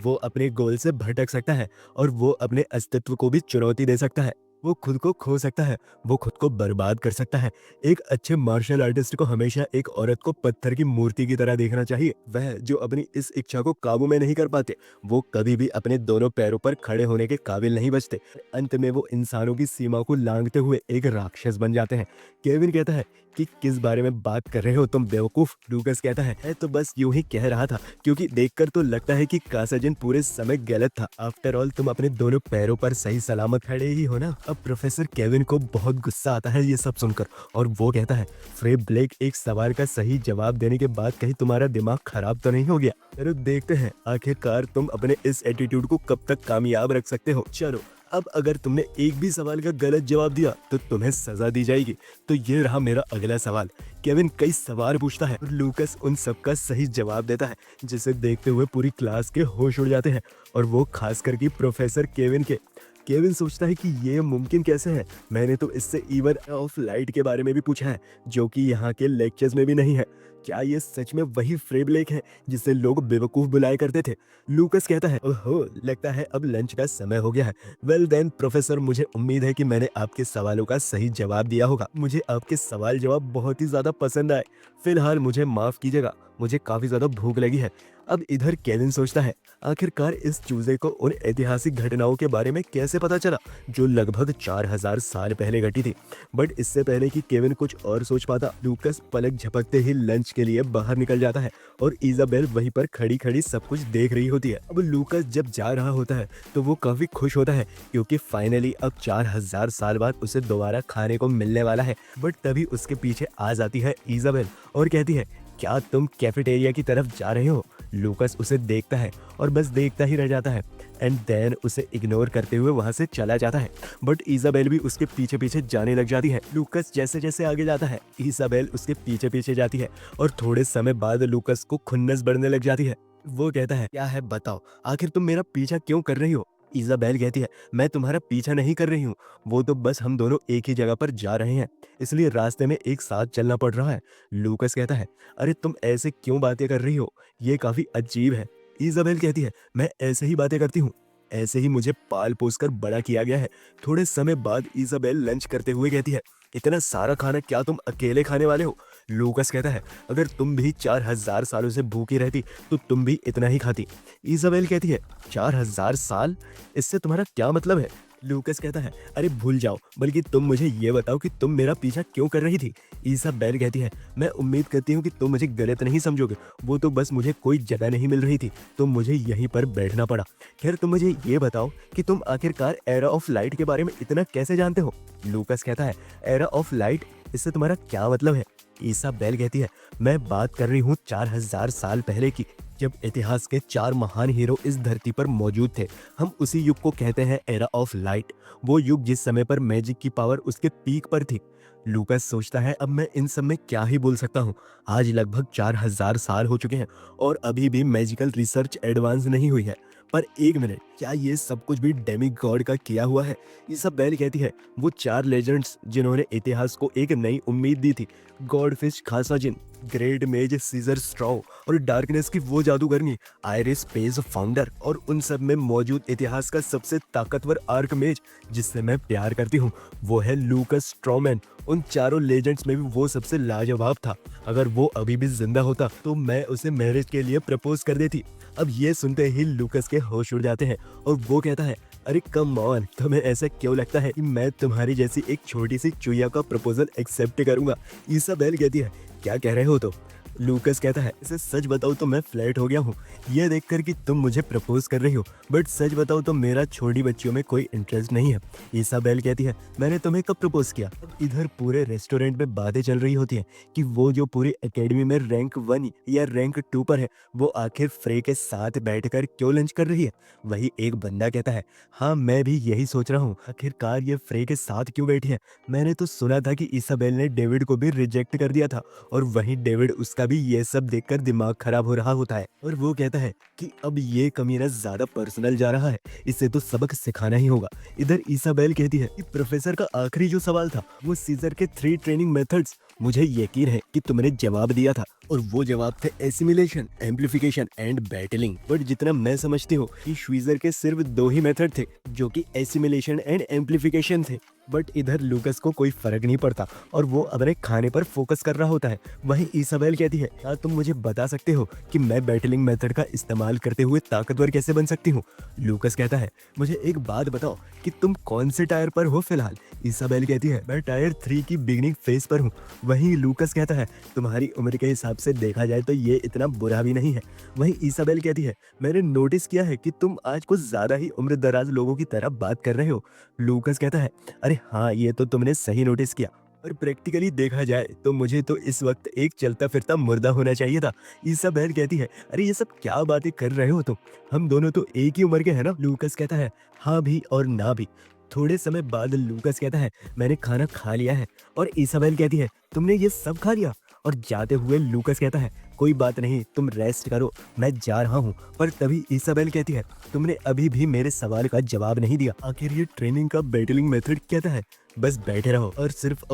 वो अपने गोल से भटक सकता है और वो अपने अस्तित्व को भी चुनौती दे सकता है। वो खुद को खो सकता है, वो खुद को बर्बाद कर सकता है। एक अच्छे मार्शल आर्टिस्ट को हमेशा एक औरत को पत्थर की मूर्ति की तरह देखना चाहिए। वह जो अपनी इस इच्छा को काबू में नहीं कर पाते, वो कभी भी अपने दोनों पैरों पर खड़े होने के काबिल नहीं बचते। अंत में वो इंसानों की सीमा को लांघते हुए एक राक्षस बन जाते हैं। केविन कहता है कि किस बारे में बात कर रहे हो तुम बेवकूफ? लूकस कहता है तो बस यूं ही कह रहा था क्योंकि देखकर तो लगता है कि कासाजिन पूरे समय गलत था। आफ्टर ऑल तुम अपने दोनों पैरों पर सही सलामत खड़े ही हो ना। अब प्रोफेसर केविन को बहुत गुस्सा आता है ये सब सुनकर और वो कहता है, फ्रे ब्लेक एक सवाल का सही जवाब देने के बाद कहीं तुम्हारा दिमाग खराब तो नहीं हो गया? चलो देखते हैं आखिरकार तुम अपने इस एटीट्यूड को कब तक कामयाब रख सकते हो। चलो अब अगर तुमने एक भी सवाल का गलत जवाब दिया तो तुम्हें सजा दी जाएगी। तो ये रहा मेरा अगला सवाल। केविन कई सवाल पूछता है और लूकस उन सब का सही जवाब देता है, जिसे देखते हुए पूरी क्लास के होश उड़ जाते हैं और वो खास करके प्रोफेसर केविन के। केविन सोचता है कि ये मुमकिन कैसे है, मैंने तो इससे इवन ऑफ लाइट के बारे में भी पूछा है जो कि यहाँ के लेक्चर्स में भी नहीं है। क्या ये सच में वही फ्रे ब्लेक है जिसे लोग बेवकूफ बुलाया करते थे? लूकस कहता है, ओहो, लगता है अब लंच का समय हो गया है। वेल देन प्रोफेसर, मुझे उम्मीद है कि मैंने आपके सवालों का सही जवाब दिया होगा। मुझे आपके सवाल जवाब बहुत ही ज्यादा पसंद आए। फिलहाल मुझे माफ कीजिएगा, मुझे काफी ज्यादा भूख लगी है। अब इधर केविन सोचता है, आखिरकार इस चूजे को उन ऐतिहासिक घटनाओं के बारे में कैसे पता चला जो लगभग 4000 साल पहले घटी थी। बट इससे पहले कि केविन कुछ और सोच पाता, लूकस पलक झपकते ही लंच के लिए बाहर निकल जाता है और इजाबेल वहीं पर खड़ी खड़ी सब कुछ देख रही होती है। अब लूकस जब जा रहा होता है तो वो काफी खुश होता है क्योंकि फाइनली अब 4000 साल बाद उसे दोबारा खाने को मिलने वाला है। बट तभी उसके पीछे आ जाती है इजाबेल और कहती है, क्या तुम कैफेटेरिया की तरफ जा रहे हो? लूकस उसे देखता है और बस देखता ही रह जाता है एंड देन उसे इग्नोर करते हुए वहां से चला जाता है। बट इजाबेल भी उसके पीछे पीछे जाने लग जाती है। लूकस जैसे जैसे आगे जाता है, इजाबेल उसके पीछे पीछे जाती है और थोड़े समय बाद लूकस को खुन्नस बढ़ने लग जाती है। वो कहता है, क्या है बताओ, आखिर तुम मेरा पीछा क्यों कर रही हो? इजाबेल कहती है, मैं तुम्हारा पीछा नहीं कर रही हूँ, वो तो बस हम दोनों एक ही जगह पर जा रहे हैं, इसलिए रास्ते में एक साथ चलना पड़ रहा है। लूकस कहता है, अरे तुम ऐसे क्यों बातें कर रही हो, ये काफी अजीब है। इजाबेल कहती है, मैं ऐसे ही बातें करती हूँ, ऐसे ही मुझे पाल पोस कर बड़ा किया गया है। थोड़े समय बाद इजाबेल लंच करते हुए कहती है, इतना सारा खाना क्या तुम अकेले खाने वाले हो? लूकस कहता है, अगर तुम भी 4000 सालों से भूखी रहती तो तुम भी इतना ही खाती। इजाबेल कहती है, 4000 साल, इससे तुम्हारा क्या मतलब है? लूकस कहता है, अरे भूल जाओ, बल्कि तुम मुझे ये बताओ कि तुम मेरा पीछा क्यों कर रही थी? इसाबेल कहती है, मैं उम्मीद करती हूँ कि तुम मुझे गलत नहीं समझोगे, वो तो बस मुझे कोई जगह नहीं मिल रही थी तो मुझे यहीं पर बैठना पड़ा। खैर तुम मुझे ये बताओ कि तुम आखिरकार एरा ऑफ लाइट के बारे में इतना कैसे जानते हो? लूकस कहता है, एरा ऑफ लाइट, इससे तुम्हारा क्या मतलब है? इसाबेल कहती है, मैं बात कर रही हूँ 4000 साल पहले की, जब इतिहास के 4 महान हीरो इस धरती पर मौजूद थे। हम उसी युग को कहते हैं एरा ऑफ लाइट, वो युग जिस समय पर मैजिक की पावर उसके पीक पर थी। लूकस सोचता है, अब मैं इन सब में क्या ही बोल सकता हूँ। आज लगभग 4000 साल हो चुके हैं और अभी भी मैजिकल रिसर्च एडवांस नहीं हुई है। पर एक मिनट, क्या ये सब कुछ भी डेमी गॉड का किया हुआ है? इसाबेल कहती है, वो 4 लेजेंड्स जिन्होंने इतिहास को एक नई उम्मीद दी थी, गॉडफिश खासाजिन, ग्रेट मेज सीजर स्ट्रॉ और डार्कनेस की वो जादूगरनी आयरिस पेज फाउंडर, और उन सब में मौजूद इतिहास का सबसे ताकतवर आर्क मेज जिससे मैं प्यार करती हूँ, वो है लूकस स्ट्रॉमैन। उन चारों लेजेंड्स में भी वो सबसे लाजवाब था। अगर वो अभी भी जिंदा होता तो मैं उसे मैरिज के लिए प्रपोज कर देती। अब ये सुनते ही लूकस के होश उड़ जाते हैं और वो कहता है, अरे कम ऑन, तुम्हें ऐसा क्यों लगता है कि मैं तुम्हारी जैसी एक छोटी सी चुईया का प्रपोजल एक्सेप्ट करूंगा? इसाबेल कहती है, क्या कह रहे हो तो? लूकस कहता है, इसे सच बताओ तो मैं फ्लैट हो गया हूँ ये देखकर कि तुम मुझे प्रपोज कर रही हो, बट सच बताओ तो मेरा छोटी बच्चियों में कोई इंटरेस्ट नहीं है। इसाबेल कहती है, मैंने तुम्हें कब प्रपोज किया? अब इधर पूरे रेस्टोरेंट में बातें चल रही होती हैं कि वो जो पूरी एकेडमी में रैंक 1 या रैंक 2 पर है, वो आखिर फ्रे के साथ बैठकर क्यों लंच कर रही है। वही एक बंदा कहता है, हाँ मैं भी यही सोच रहा हूँ, आखिरकार ये फ्रे के साथ क्यों बैठी है? मैंने तो सुना था कि इसाबेल ने डेविड को भी रिजेक्ट कर दिया था और वहीं डेविड उसका भी ये सब देखकर दिमाग खराब हो रहा होता है और वो कहता है कि अब ये कमीना ज्यादा पर्सनल जा रहा है, इसे तो सबक सिखाना ही होगा। इधर इसाबेल कहती है कि प्रोफेसर का आखिरी जो सवाल था वो सीजर के 3 ट्रेनिंग मेथड्स, मुझे यकीन है कि तुमने जवाब दिया था और वो जवाब थे assimilation, amplification and battling. But जितना मैं समझती हूँ कि श्वीजर के सिर्फ 2 ही मेथड थे जो कि एसिमिलेशन एंड एम्प्लीफिकेशन थे। बट इधर लूकस को कोई फर्क नहीं पड़ता और वो अपने खाने पर फोकस कर रहा होता है। वहीं इसाबेल कहती है, क्या तुम मुझे बता सकते हो कि मैं बैटलिंग मेथड का इस्तेमाल करते हुए ताकतवर कैसे बन सकती हूँ? लूकस कहता है, मुझे एक बात बताओ कि तुम कौन से टायर पर हो फिलहाल? इसाबेल कहती है, मैं टायर 3 की बिगिनिंग फेज पर हूँ। वहीं लूकस कहता है, तुम्हारी उम्र के हिसाब से देखा जाए तो ये इतना बुरा भी नहीं है। वहीं इसाबेल कहती है, मैंने नोटिस किया है कि तुम आज कुछ ज्यादा ही उम्र दराज लोगों की तरह बात कर रहे हो। लूकस कहता है, अरे हाँ, ये तो तुमने सही नोटिस किया, और प्रैक्टिकली देखा जाए तो मुझे तो इस वक्त एक चलता फिरता मुर्दा होना चाहिए था। इसाबेल कहती है, अरे ये सब क्या बातें कर रहे हो तुम, हम दोनों तो एक ही उम्र के हैं ना? लूकस कहता है, हाँ भी और ना भी। थोड़े समय बाद लूकस कहता है, मैंने खाना खा लिया है, और इसाबेल कहती है, तुमने ये सब खा लिया? और जाते हुए लूकस कहता है, कोई बात नहीं, तुम रेस्ट करो, मैं जा रहा हूँ। पर तभी इसाबेल कहती है, तुमने अभी भी मेरे सवाल का जवाब नहीं दिया। आखिर ये ट्रेनिंग का बैटलिंग मेथड कहता है, बस बैठे रहो और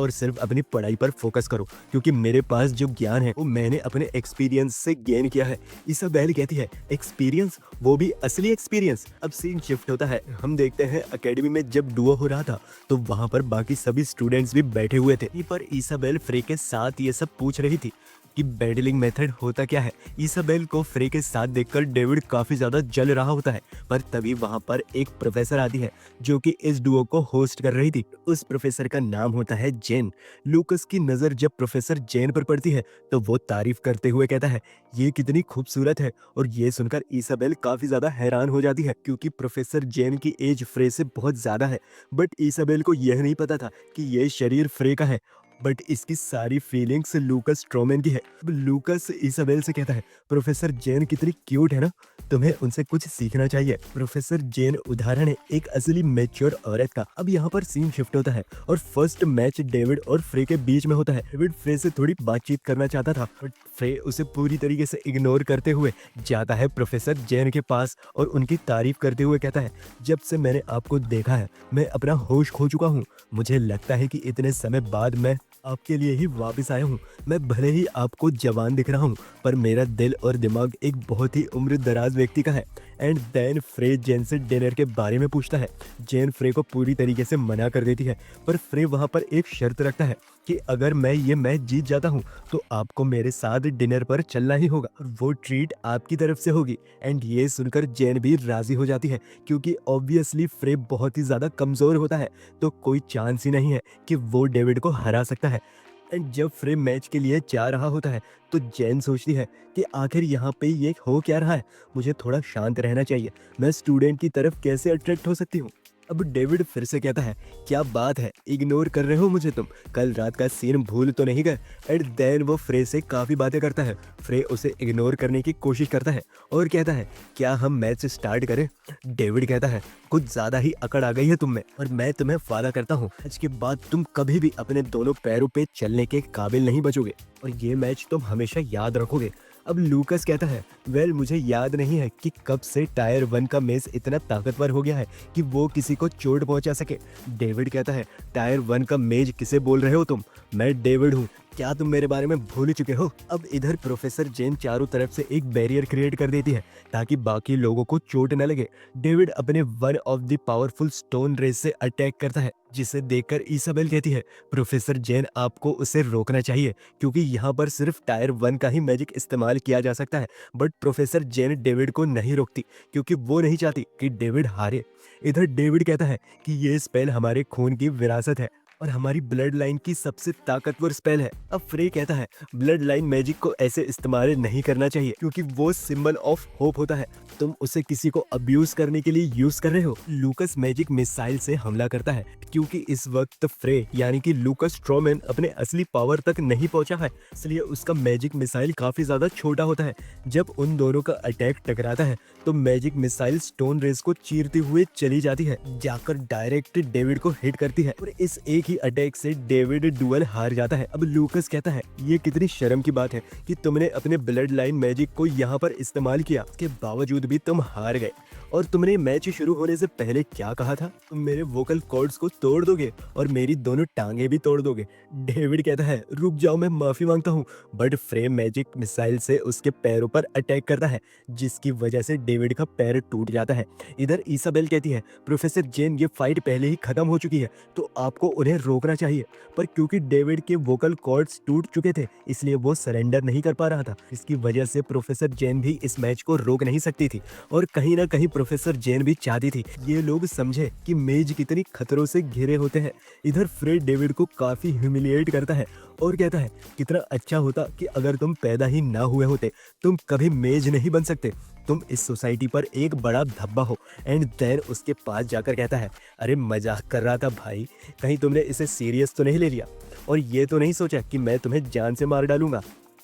सिर्फ अपनी पढ़ाई पर फोकस करो, क्योंकि मेरे पास जो ज्ञान है वो मैंने अपने एक्सपीरियंस से गेन किया है। इसाबेल कहती है, एक्सपीरियंस, वो भी असली एक्सपीरियंस। अब सीन शिफ्ट होता है, हम देखते हैं एकेडमी में जब डुओ हो रहा था तो वहां पर बाकी सभी स्टूडेंट्स भी बैठे हुए थे। यहीं पर इसाबेल फ्रे के साथ ये सब पूछ रही थी कि बैटलिंग मेथड होता क्या है। इसाबेल को फ्रे के साथ देखकर डेविड काफी ज्यादा जल रहा होता है, पर तभी वहां पर एक प्रोफेसर आती है जो कि इस डुओ को होस्ट कर रही थी। उस प्रोफेसर का नाम होता है जेन। लूकस की नजर जब प्रोफेसर जेन पर पड़ती है तो वो तारीफ करते हुए कहता है, ये कितनी खूबसूरत है। और ये सुनकर इसाबेल काफी ज्यादा हैरान हो जाती है, क्योंकि प्रोफेसर जेन की एज फ्रे से बहुत ज्यादा है। बट इसाबेल को यह नहीं पता था कि ये शरीर फ्रे का है, बट इसकी सारी फीलिंग्स लूकस स्ट्रोमैन की है। अब लूकस इसाबेल से कहता है, प्रोफेसर जेन कितनी क्यूट है ना, तुम्हें उनसे कुछ सीखना चाहिए। प्रोफेसर जेन उदाहरण है एक असली मैच्योर औरत का। अब यहाँ पर सीन शिफ्ट होता है और फर्स्ट मैच डेविड और फ्रे के बीच में होता है। डेविड फ्रे से थोड़ी बातचीत करना चाहता था, बट फ्रे उसे पूरी तरीके से इग्नोर करते हुए जाता है प्रोफेसर जेन के पास और उनकी तारीफ करते हुए कहता है, जब से मैंने आपको देखा है मैं अपना होश खो चुका हूँ। मुझे लगता है कि इतने समय बाद मैं आपके लिए ही वापस आया हूँ। मैं भले ही आपको जवान दिख रहा हूँ, पर मेरा दिल और दिमाग एक बहुत ही उम्र दराज व्यक्ति का है। एंड देन फ्रे जेन से डिनर के बारे में पूछता है। जेन फ्रे को पूरी तरीके से मना कर देती है, पर फ्रे वहाँ पर एक शर्त रखता है कि अगर मैं ये मैच जीत जाता हूँ तो आपको मेरे साथ डिनर पर चलना ही होगा और वो ट्रीट आपकी तरफ से होगी। एंड ये सुनकर जेन भी राजी हो जाती है, क्योंकि ऑब्वियसली फ्रे बहुत ही ज़्यादा कमज़ोर होता है, तो कोई चांस ही नहीं है कि वो डेविड को हरा सकता है। एंड जब फ्रे मैच के लिए जा रहा होता है तो जेन सोचती है कि आखिर यहाँ पे ये हो क्या रहा है, मुझे थोड़ा शांत रहना चाहिए, मैं स्टूडेंट की तरफ कैसे अट्रैक्ट हो सकती हूँ। अब डेविड फिर से कहता है, क्या बात है, इग्नोर कर रहे हो मुझे तुम, कल रात का सीन भूल तो नहीं गए। एंड देन वो फ्रे से काफ़ी बातें करता है। फ्रे उसे इग्नोर करने की कोशिश करता है और कहता है, क्या हम मैच स्टार्ट करें। डेविड कहता है, कुछ ज़्यादा ही अकड़ आ गई है तुम में, और मैं तुम्हें वादा करता हूँ आज के बाद तुम कभी भी अपने दोनों पैरों पे चलने के काबिल नहीं बचोगे, और ये मैच तुम हमेशा याद रखोगे। अब लूकस कहता है, वेल मुझे याद नहीं है कि कब से टायर 1 का मेज इतना ताकतवर हो गया है कि वो किसी को चोट पहुंचा सके। डेविड कहता है, टायर 1 का मेज किसे बोल रहे हो तुम, मैं डेविड हूँ, क्या तुम मेरे बारे में भूल चुके हो। अब इधर प्रोफेसर जेन चारों तरफ से एक बैरियर क्रिएट कर देती है ताकि बाकी लोगों को चोट न लगे। डेविड अपने one of the powerful stone rays से अटैक करता है, जिसे देखकर इसाबेल कहती है, प्रोफेसर जेन आपको उसे रोकना चाहिए, क्योंकि यहाँ पर सिर्फ टायर 1 का ही मैजिक इस्तेमाल किया जा सकता है। बट प्रोफेसर जेन डेविड को नहीं रोकती, क्योंकि वो नहीं चाहती कि डेविड हारे। इधर डेविड कहता है कि ये स्पेल हमारे खून की विरासत है और हमारी ब्लड लाइन की सबसे ताकतवर स्पेल है। अब फ्रे कहता है, ब्लड लाइन मैजिक को ऐसे इस्तेमाल नहीं करना चाहिए, क्योंकि वो सिंबल ऑफ होप होता है, तुम उसे किसी को अब्यूज करने के लिए यूज कर रहे हो। लूकस मैजिक मिसाइल से हमला करता है, क्योंकि इस वक्त फ्रे यानी कि लूकस स्ट्रोमैन अपने असली पावर तक नहीं पहुंचा है, इसलिए उसका मैजिक मिसाइल काफी ज्यादा छोटा होता है। जब उन दोनों का अटैक टकराता है तो मैजिक मिसाइल स्टोन रेस को चीरते हुए चली जाती है, जाकर डायरेक्ट डेविड को हिट करती है, और इस एक ही अटैक से डेविड डुअल हार जाता है। अब लूकस कहता है, ये कितनी शर्म की बात है कि तुमने अपने ब्लड लाइन मैजिक को यहाँ पर इस्तेमाल किया, इसके बावजूद भी तुम हार गए। और तुमने मैच शुरू होने से पहले क्या कहा था, तुम मेरे वोकल कॉर्ड्स को तोड़ दोगे और मेरी दोनों टांगे भी तोड़ दोगे। डेविड कहता है, रुक जाओ, मैं माफी मांगता हूँ। बट फ्रे मैजिक मिसाइल से उसके पैरों पर अटैक करता है, जिसकी वजह से डेविड का पैर टूट जाता है। इधर इसाबेल कहती है, प्रोफेसर जेन, ये फाइट पहले ही खत्म हो चुकी है, तो आपको उन्हें रोकना चाहिए। पर क्योंकि डेविड के वोकल कॉर्ड्स टूट चुके थे, इसलिए वो सरेंडर नहीं कर पा रहा था। इसकी वजह से प्रोफेसर जेन भी इस मैच को रोक नहीं सकती थी, और कहीं ना कहीं प्रोफेसर जेन भी चाहती थी ये लोग समझे कि मेज कितनी खतरों से घिरे होते हैं। इधर फ्रेड डेविड को काफी ह्यूमिलिएट करता है और कहता है, कितना अच्छा होता कि अगर तुम पैदा ही ना हुए होते, तुम कभी मेज नहीं बन सकते, तुम इस सोसाइटी पर एक बड़ा धब्बा हो। एंड देन उसके पास जाकर कहता है, अरे मजाक कर रहा था भाई, कहीं तुमने इसे सीरियस तो नहीं ले लिया, और ये तो नहीं सोचा कि मैं तुम्हें जान से मार डालूंगा।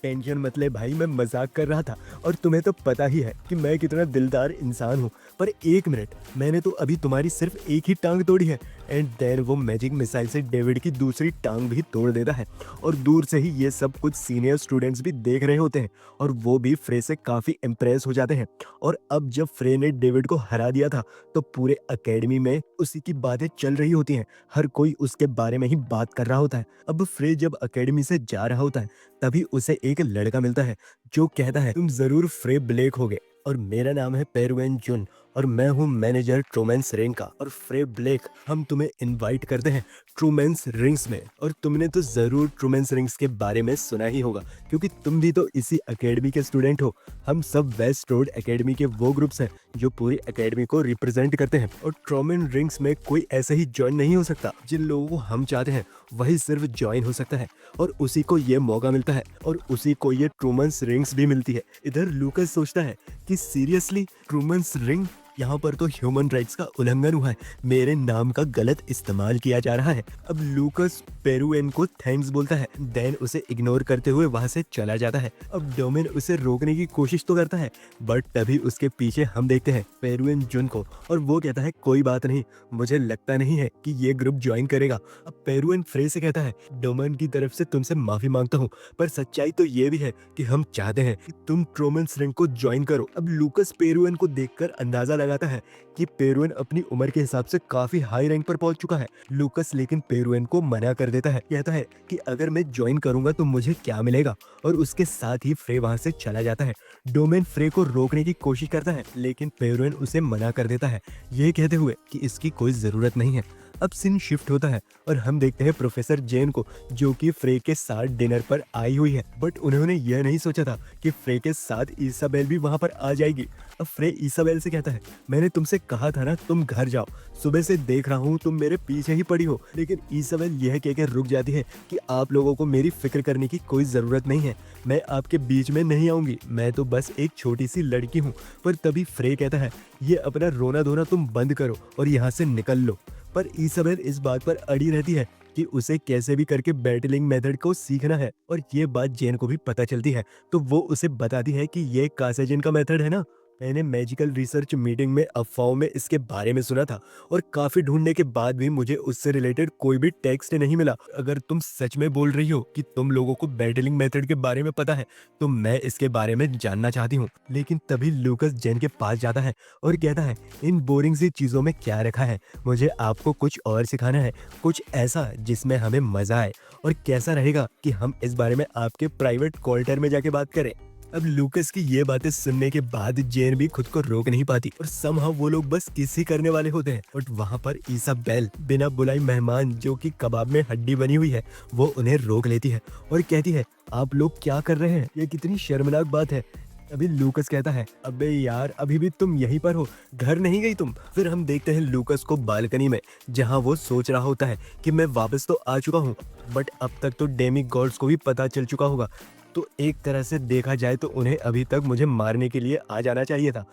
टेंशन मत ले भाई, मैं मजाक कर रहा था और तुम्हें तो पता ही है कि मैं कितना दिलदार इंसान हूँ। पर एक मिनट, मैंने तो अभी तुम्हारी सिर्फ एक ही टांग तोड़ी है। एंड देन वो मैजिक मिसाइल से डेविड की दूसरी टांग भी तोड़ देता है और दूर से ही ये सब कुछ सीनियर स्टूडेंट्स भी देख रहे होते हैं और वो भी फ्रे से काफ़ी इम्प्रेस हो जाते हैं। और अब जब फ्रे ने डेविड को हरा दिया था तो पूरे एकेडमी में उसी की बातें चल रही होती हैं, हर कोई उसके बारे में ही बात कर रहा होता है। अब फ्रे जब एकेडमी से जा रहा होता है तभी उसे एक लड़का मिलता है जो कहता है तुम जरूर फ्रे ब्लेक होगे और मेरा नाम है पेरुएन जुन और मैं हूँ मैनेजर ट्रूमेंस रिंग का। और फ्रे ब्लेक, हम तुम्हें इनवाइट करते हैं ट्रूमेंस रिंग्स में। और तुमने तो जरूर ट्रूमेंस रिंग्स के बारे में सुना ही होगा क्योंकि तुम भी तो इसी एकेडमी के स्टूडेंट हो। हम सब वेस्ट रोड एकेडमी के वो ग्रुप्स हैं जो पूरी एकेडमी को रिप्रेजेंट करते हैं और ट्रूमेंस रिंग्स में कोई ऐसे ही ज्वाइन नहीं हो सकता। जिन लोगों को हम चाहते हैं वही सिर्फ ज्वाइन हो सकता है और उसी को ये मौका मिलता है और उसी को ये ट्रूमेंस रिंग्स भी मिलती है। इधर लूकस सोचता है कि सीरियसली ट्रूमेंस रिंग, यहाँ पर तो ह्यूमन राइट्स का उल्लंघन हुआ है, मेरे नाम का गलत इस्तेमाल किया जा रहा है। अब लूकस पेरुएन को थैंक्स बोलता है, देन उसे इग्नोर करते हुए वहां से चला जाता है। अब डोमेन उसे रोकने की कोशिश तो करता है बट तभी उसके पीछे हम देखते हैं पेरुएन जुन को और वो कहता है कोई बात नहीं, मुझे लगता नहीं है कि ये ग्रुप ज्वाइन करेगा। अब पेरुएन फ्रे से कहता है डोमेन की तरफ से तुमसे माफी मांगता हूँ पर सच्चाई तो ये भी है कि हम चाहते हैं कि तुम ट्रूमेंस रिंग को ज्वाइन करो। अब लूकस पेरुएन को देखकर अंदाजा लगाता है कि पेरुएन अपनी उम्र के हिसाब से काफी हाई रैंक पर पहुंच चुका है। लूकस लेकिन पेरुएन को मना कर देता है, कहता है कि अगर मैं ज्वाइन करूंगा तो मुझे क्या मिलेगा, और उसके साथ ही फ्रे वहां से चला जाता है। डोमेन फ्रे को रोकने की कोशिश करता है लेकिन पेरुएन उसे मना कर देता है, ये कहते हुए कि इसकी कोई जरूरत नहीं है। अब सीन शिफ्ट होता है और हम देखते हैं प्रोफेसर जेन को जो कि फ्रे के साथ डिनर पर आई हुई है बट उन्होंने यह नहीं सोचा था कि फ्रे के साथ इसाबेल भी वहां पर आ जाएगी। अब फ्रे इसाबेल से कहता है मैंने तुमसे कहा था ना तुम घर जाओ, सुबह से देख रहा हूँ तुम मेरे पीछे ही पड़ी हो। लेकिन इसाबेल यह कहकर रुक जाती है कि आप लोगों को मेरी फिक्र करने की कोई जरूरत नहीं है, मैं आपके बीच में नहीं आऊंगी, मैं तो बस एक छोटी सी लड़की हूँ। पर तभी फ्रे कहता है ये अपना रोना धोना तुम बंद करो और यहाँ से निकल लो। पर इसाबेल इस बात पर अड़ी रहती है कि उसे कैसे भी करके बैटलिंग मेथड को सीखना है और ये बात जेन को भी पता चलती है तो वो उसे बताती है कि ये कासेजिन का मेथड है ना, मैंने मैजिकल रिसर्च मीटिंग में अफवाहों में इसके बारे में सुना था और काफी ढूंढने के बाद भी मुझे उससे रिलेटेड कोई भी टेक्स्ट नहीं मिला। अगर तुम सच में बोल रही हो कि तुम लोगों को बैटलिंग मेथड के बारे में पता है तो मैं इसके बारे में जानना चाहती हूँ। लेकिन तभी लूकस जेन के पास जाता है और कहता है इन बोरिंग सी चीजों में क्या रखा है, मुझे आपको कुछ और सिखाना है, कुछ ऐसा जिसमें हमें मजा आए। और कैसा रहेगा कि हम इस बारे में आपके प्राइवेट क्वार्टर में जाके बात करें। अब लूकस की ये बातें सुनने के बाद जेन भी खुद को रोक नहीं पाती और समहाउ वो लोग बस किस ही करने वाले होते हैं। बट वहाँ पर इसाबेल बिना बुलाई मेहमान जो कि कबाब में हड्डी बनी हुई है वो उन्हें रोक लेती है और कहती है आप लोग क्या कर रहे हैं, ये कितनी शर्मनाक बात है। अभी लूकस कहता है अबे यार अभी भी तुम यहीं पर हो, घर नहीं गई तुम। फिर हम देखते हैं लूकस को बालकनी में जहां वो सोच रहा होता है कि मैं वापस तो आ चुका हूं बट अब तक तो डेमी गॉड्स को भी पता चल चुका होगा, तो एक तरह से देखा जाए तो उन्हें अभी तक मुझे मारने के लिए आ जाना चाहिए था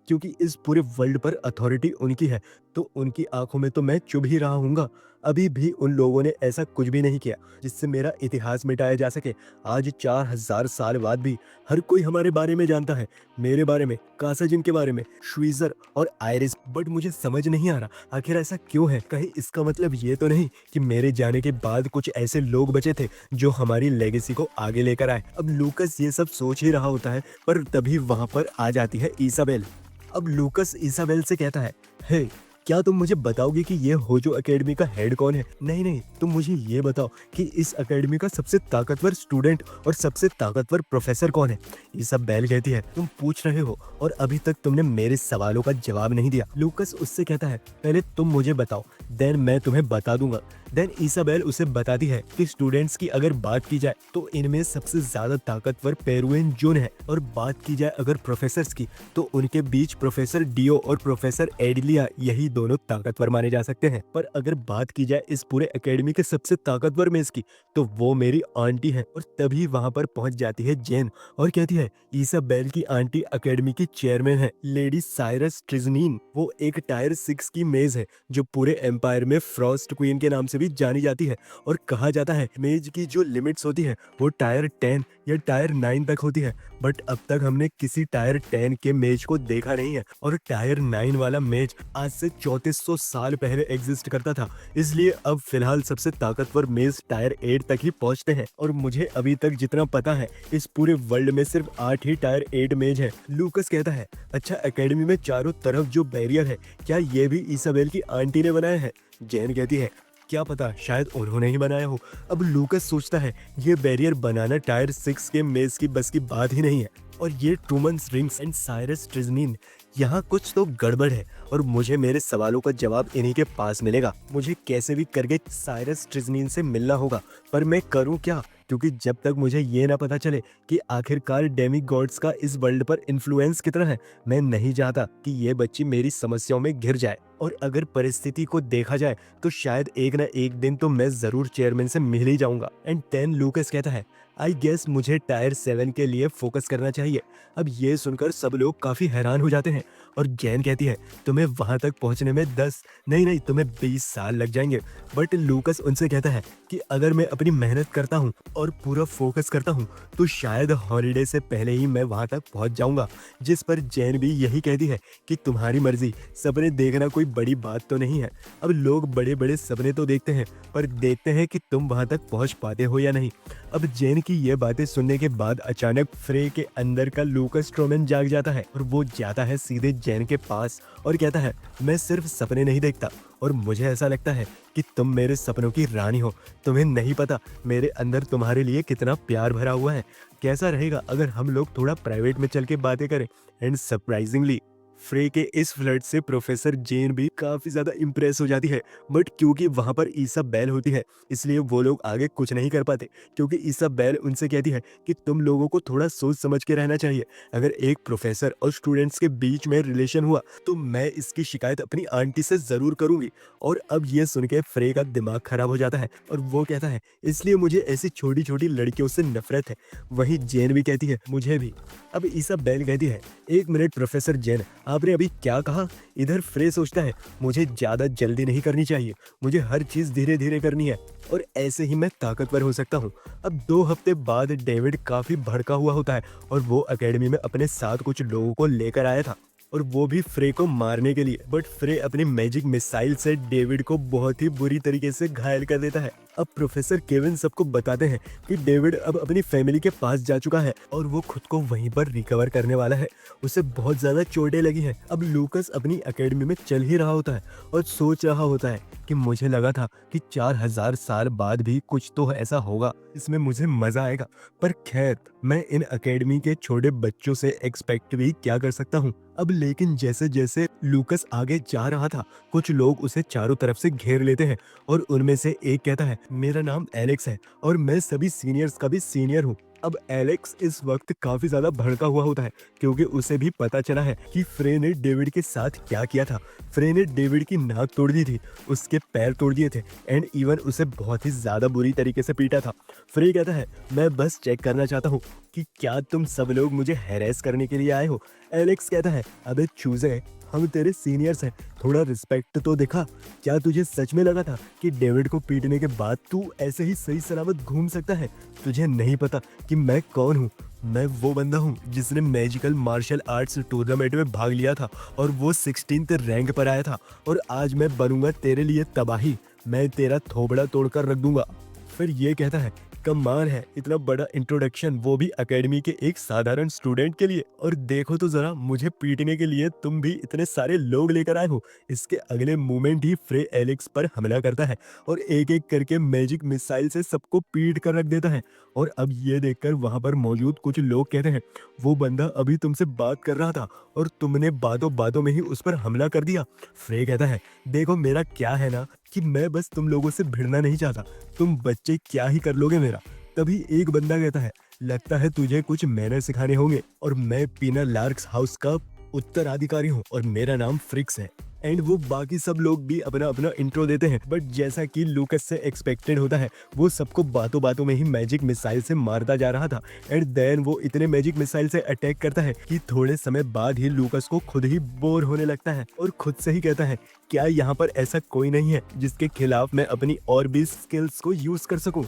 क्योंकि इस पूरे वर्ल्ड पर अथॉरिटी उनकी है, तो उनकी आंखों में तो मैं चुभ ही रहा हूँगा। अभी भी उन लोगों ने ऐसा कुछ भी नहीं किया जिससे मेरा इतिहास मिटाया जा सके। आज 4000 साल बाद भी हर कोई हमारे बारे में जानता है, मेरे बारे में, कासाजिन के बारे में, श्वीजर और आयरिस। बट मुझे समझ नहीं आ रहा आखिर ऐसा क्यों है। कहीं इसका मतलब ये तो नहीं कि मेरे जाने के बाद कुछ ऐसे लोग बचे थे जो हमारी लेगेसी को आगे लेकर आए। अब लूकस ये सब सोच ही रहा होता है पर तभी वहां पर आ जाती है इसाबेल। अब लूकस इसाबेल से कहता है हे क्या तुम मुझे बताओगे कि ये होजो एकेडमी का हेड कौन है। नहीं, तुम मुझे ये बताओ कि इस एकेडमी का सबसे ताकतवर स्टूडेंट और सबसे ताकतवर प्रोफेसर कौन है। इसाबेल कहती है तुम पूछ रहे हो और अभी तक तुमने मेरे सवालों का जवाब नहीं दिया। लूकस उससे कहता है पहले तुम मुझे बताओ देन मैं तुम्हें बता दूंगा। देन इसाबेल उसे बताती है कि स्टूडेंट्स की अगर बात की जाए तो इनमें सबसे ज्यादा ताकतवर पेरुएन जुन है और बात की जाए अगर प्रोफेसर्स की तो उनके बीच प्रोफेसर डियो और प्रोफेसर एडिलिया यही दोनों ताकतवर माने जा सकते हैं। पर अगर बात की जाए इस पूरे एकेडमी के सबसे ताकतवर मेज की, तो वो मेरी आंटी है। और तभी वहां पर पहुंच जाती है जेन और कहती है, ईसाबेल की आंटी एकेडमी की चेयरमैन है, लेडी साइरस ट्रिजनीन। वो एक टायर 6 की मेज है जो पूरे एम्पायर में फ्रॉस्ट क्वीन के नाम से भी जानी जाती है। और कहा जाता है मेज की जो लिमिट्स होती है वो टायर 10 या टायर 9 तक होती है। बट अब तक हमने किसी टायर 10 के मेज को देखा नहीं है। और टायर 9 वाला मेज आज से 3400 साल पहले एग्जिस्ट करता था। इसलिए अब फिलहाल सबसे ताकतवर मेज टायर 8 तक ही पहुंचते हैं। और मुझे अभी तक जितना पता है इस पूरे वर्ल्ड में सिर्फ 8 ही टायर 8 मेज है। लूकस कहता है, अच्छा एकेडमी में चारों तरफ जो बैरियर है क्या ये भी ईसाबेल की आंटी ने बनाया है? जेन कहती है, क्या पता, शायद उन्होंने ही बनाया हो। अब लूकस सोचता है ये बैरियर बनाना टायर 6 के मेज की बस की बात ही नहीं है। और ये ट्रूमन्स रिंग्स एंड साइरस ट्रिजनीन, यहाँ कुछ तो गड़बड़ है। और मुझे मेरे सवालों का जवाब इन्हीं के पास मिलेगा। मुझे कैसे भी करके साइरस ट्रिजनीन से मिलना होगा। पर मैं करूँ क्या? क्योंकि जब तक मुझे ये ना पता चले कि आखिरकार डेमी गॉड्स का इस वर्ल्ड पर इन्फ्लुएंस कितना है, मैं नहीं चाहता कि ये बच्ची मेरी समस्याओं में घिर जाए। और अगर परिस्थिति को देखा जाए तो शायद एक ना एक दिन तो मैं जरूर चेयरमैन से मिल ही जाऊंगा। एंड 10 लूकस कहता है, आई गेस मुझे टायर 7 के लिए फोकस करना चाहिए। अब ये सुनकर सब लोग काफी हैरान हो जाते हैं। और जैन कहती है, तुम्हें वहां तक पहुंचने में 10 नहीं तुम्हें 20 साल लग जाएंगे। बट लूकस उनसे कहता है कि अगर मैं अपनी मेहनत करता हूँ और पूरा फोकस करता हूँ तो शायद हॉलीडे से पहले ही मैं वहां तक पहुंच जाऊंगा। जिस पर जैन भी यही कहती है कि तुम्हारी मर्जी, सपने देखना कोई बड़ी बात तो नहीं है। अब लोग बड़े बड़े सपने तो देखते हैं, पर देखते हैं कि तुम वहां तक पहुंच पाते हो या नहीं। अब जैन की ये बातें सुनने के बाद अचानक फ्रे के अंदर का लूकस स्ट्रोमैन जाग जाता है। और वो जाता है सीधे जैन के पास और कहता है, मैं सिर्फ सपने नहीं देखता, और मुझे ऐसा लगता है कि तुम मेरे सपनों की रानी हो। तुम्हें नहीं पता मेरे अंदर तुम्हारे लिए कितना प्यार भरा हुआ है। कैसा रहेगा अगर हम लोग थोड़ा प्राइवेट में चल के बातें करें? एंड सरप्राइजिंगली फ्रे के इस फ्लर्ट से प्रोफेसर जेन भी काफी ज्यादा इम्प्रेस हो जाती है। बट क्योंकि वहां पर ईसाबेल होती है इसलिए वो लोग आगे कुछ नहीं कर पाते। क्योंकि ईसाबेल उनसे कहती है कि तुम लोगों को थोड़ा सोच समझ के रहना चाहिए। अगर एक प्रोफेसर और स्टूडेंट्स के बीच में रिलेशन हुआ तो मैं इसकी शिकायत अपनी आंटी से जरूर करूंगी। और अब ये सुन के फ्रे का दिमाग खराब हो जाता है और वो कहता है, इसलिए मुझे ऐसी छोटी छोटी लड़कियों से नफरत है। वहीं जेन भी कहती है, मुझे भी। अब ईसाबेल कहती है, एक मिनट प्रोफेसर जेन, आपने अभी क्या कहा? इधर फ्रे सोचता है, मुझे ज्यादा जल्दी नहीं करनी चाहिए, मुझे हर चीज धीरे धीरे करनी है और ऐसे ही मैं ताकतवर हो सकता हूँ। अब 2 हफ्ते बाद डेविड काफी भड़का हुआ होता है और वो एकेडमी में अपने साथ कुछ लोगों को लेकर आया था, और वो भी फ्रे को मारने के लिए। बट फ्रे अपनी मैजिक मिसाइल से डेविड को बहुत ही बुरी तरीके से घायल कर देता है। अब प्रोफेसर केविन सबको बताते हैं कि डेविड अब अपनी फैमिली के पास जा चुका है और वो खुद को वहीं पर रिकवर करने वाला है। उसे बहुत ज्यादा चोटें लगी हैं। अब लूकस अपनी एकेडमी में चल ही रहा होता है और सोच रहा होता है कि मुझे लगा था कि 4000 साल बाद भी कुछ तो ऐसा होगा, इसमें मुझे मजा आएगा। पर खैर, मैं इन एकेडमी के छोटे बच्चों से एक्सपेक्ट भी क्या कर सकता हूँ। अब लेकिन जैसे जैसे लूकस आगे जा रहा था कुछ लोग उसे चारों तरफ से घेर लेते हैं और उनमें से एक कहता है, मेरा नाम एलेक्स है और मैं सभी सीनियर्स का भी सीनियर हूँ। अब एलेक्स इस वक्त काफी ज्यादा भड़का हुआ होता है क्योंकि उसे भी पता चला है कि फ्रे ने डेविड के साथ क्या किया था। फ्रे ने डेविड की नाक तोड़ दी थी, उसके पैर तोड़ दिए थे एंड इवन उसे बहुत ही ज्यादा बुरी तरीके से पीटा था। फ्रे कहता है, मैं बस चेक करना चाहता हूँ कि क्या तुम सब लोग मुझे हैरेस करने के लिए आए हो। एलेक्स कहता है, अबे चूजे, हम तेरे सीनियर्स हैं, थोड़ा रिस्पेक्ट तो दिखा। क्या तुझे सच में लगा था कि डेविड को पीटने के बाद तू ऐसे ही सही सलामत घूम सकता है? तुझे नहीं पता कि मैं कौन हूँ? मैं वो बंदा हूँ जिसने मैजिकल मार्शल आर्ट्स टूर्नामेंट में भाग लिया था और वो 16th रैंक पर आया था, और आज मैं बनूंगा तेरे लिए तबाही। मैं तेरा थोबड़ा तोड़कर रख दूंगा। फिर ये कहता है, कमाल है, इतना बड़ा इंट्रोडक्शन, वो भी एकेडमी के एक साधारण स्टूडेंट के लिए। और देखो तो जरा, मुझे पीटने के लिए तुम भी इतने सारे लोग लेकर आए हो। इसके अगले मोमेंट ही फ्रे एलेक्स पर हमला करता है और एक एक करके मैजिक मिसाइल से सबको पीट कर रख देता है। और अब ये देखकर वहां पर मौजूद कुछ लोग कहते हैं, वो बंदा अभी तुमसे बात कर रहा था और तुमने बातों बातों में ही उस पर हमला कर दिया। फ्रे कहता है, देखो मेरा क्या है ना कि मैं बस तुम लोगों से भिड़ना नहीं चाहता, तुम बच्चे क्या ही कर लोगे मेरा। तभी एक बंदा कहता है, लगता है तुझे कुछ मैनर सिखाने होंगे, और मैं पीना लार्क्स हाउस का उत्तराधिकारी हूँ और मेरा नाम फ्रिक्स है। एंड वो बाकी सब लोग भी अपना अपना इंट्रो देते हैं। बट जैसा कि लूकस से एक्सपेक्टेड होता है, वो सबको बातों बातों में ही मैजिक मिसाइल से मारता जा रहा था। एंड देन वो इतने मैजिक मिसाइल से अटैक करता है कि थोड़े समय बाद ही लूकस को खुद ही बोर होने लगता है और खुद से ही कहता है, क्या यहाँ पर ऐसा कोई नहीं है जिसके खिलाफ मैं अपनी और भी स्किल्स को यूज कर सकूं?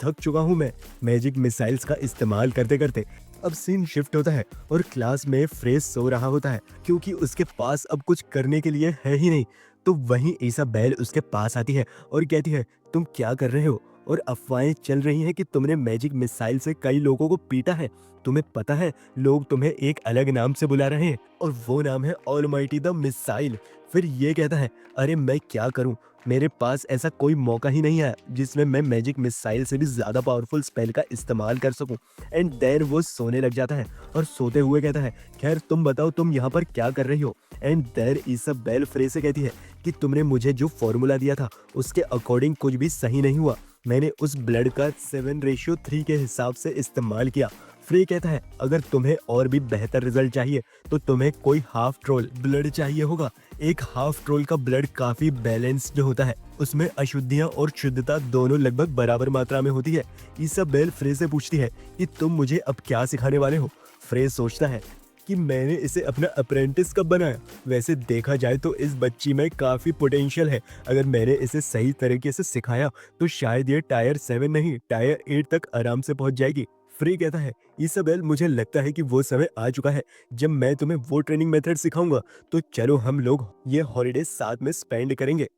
थक चुका हूं मैं मैजिक मिसाइल्स का इस्तेमाल करते करते। अब सीन शिफ्ट होता है और क्लास में फ्रेज सो रहा होता है क्योंकि उसके पास अब कुछ करने के लिए है ही नहीं। तो वहीं इसाबेल उसके पास आती है और कहती है, तुम क्या कर रहे हो? और अफवाहें चल रही हैं कि तुमने मैजिक मिसाइल से कई लोगों को पीटा है। तुम्हें पता है लोग तुम्हें एक अलग नाम से बुला रहे हैं और वो नाम है ऑलमाइटी द मिसाइल। फिर ये कहता है, अरे मैं क्या करूं, मेरे पास ऐसा कोई मौका ही नहीं आया जिसमें मैं मैजिक मिसाइल से भी ज्यादा पावरफुल स्पेल का इस्तेमाल कर सकूं। एंड देन वो सोने लग जाता है और सोते हुए कहता है, खैर तुम बताओ तुम यहाँ पर क्या कर रही हो? एंड देन इसाबेल फ्रे से कहती है कि तुमने मुझे जो फॉर्मूला दिया था उसके अकॉर्डिंग कुछ भी सही नहीं हुआ। मैंने उस ब्लड का 7:3 के हिसाब से इस्तेमाल किया। फ्रे कहता है, अगर तुम्हें और भी बेहतर रिजल्ट चाहिए तो तुम्हें कोई हाफ ट्रोल ब्लड चाहिए होगा। एक हाफ ट्रोल का ब्लड काफी बैलेंस्ड होता है, उसमें अशुद्धियां और शुद्धता दोनों लगभग बराबर मात्रा में होती है। इसाबेल फ्रे से पूछती है कि तुम मुझे अब क्या सिखाने वाले हो? फ्रे सोचता है कि मैंने इसे अपना अप्रेंटिस कब बनाया। वैसे देखा जाए तो इस बच्ची में काफी पोटेंशियल है। अगर मैंने इसे सही तरीके से सिखाया तो शायद ये टायर 7 नहीं टायर 8 तक आराम से पहुंच जाएगी। फ्री कहता है, इसाबेल मुझे लगता है कि वो समय आ चुका है जब मैं तुम्हें वो ट्रेनिंग मेथड सिखाऊंगा। तो चलो हम लोग ये हॉलीडे साथ में स्पेंड करेंगे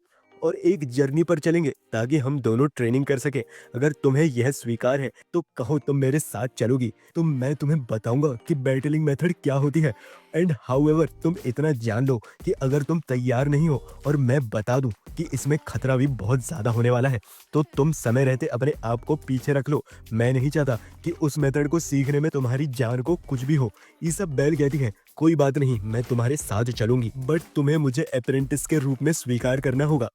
और एक जर्नी पर चलेंगे ताकि हम दोनों ट्रेनिंग कर सके। अगर तुम्हें यह स्वीकार है तो कहो तुम मेरे साथ चलोगी, तो मैं तुम्हें बताऊंगा कि बैटलिंग मेथड क्या होती है। एंड हाउएवर तुम इतना जान लो कि अगर तुम तैयार नहीं हो और मैं बता दूं कि इसमें खतरा भी बहुत ज्यादा होने वाला है, तो तुम समय रहते अपने आप को पीछे रख लो। मैं नहीं चाहता कि उस मेथड को सीखने में तुम्हारी जान को कुछ भी हो। इसाबेल कहती है, कोई बात नहीं, मैं तुम्हारे साथ चलूंगी, बट तुम्हें मुझे अप्रेंटिस के रूप में स्वीकार करना होगा।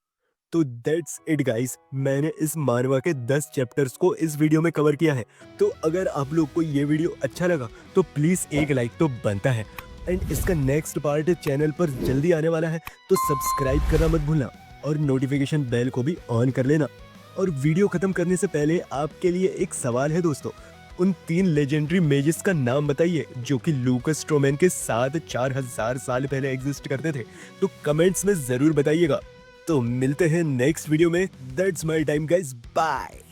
तो दैट्स इट गाइस, मैंने इस मानवा के 10 चैप्टर्स को इस वीडियो में कवर किया है। तो अगर आप लोग को ये वीडियो अच्छा लगा तो प्लीज एक लाइक तो बनता है। एंड इसका नेक्स्ट पार्ट चैनल पर जल्दी आने वाला है, तो सब्सक्राइब करना मत भूलना और नोटिफिकेशन बेल को भी ऑन कर लेना। और वीडियो खत्म करने से पहले आपके लिए एक सवाल है दोस्तों, उन 3 लेजेंडरी मेजेस का नाम बताइए जो कि लूकस स्ट्रोमैन के साथ 4000 साल पहले एग्जिस्ट करते थे। तो कमेंट्स में जरूर बताइएगा। तो मिलते हैं नेक्स्ट वीडियो में। That's my time guys, bye.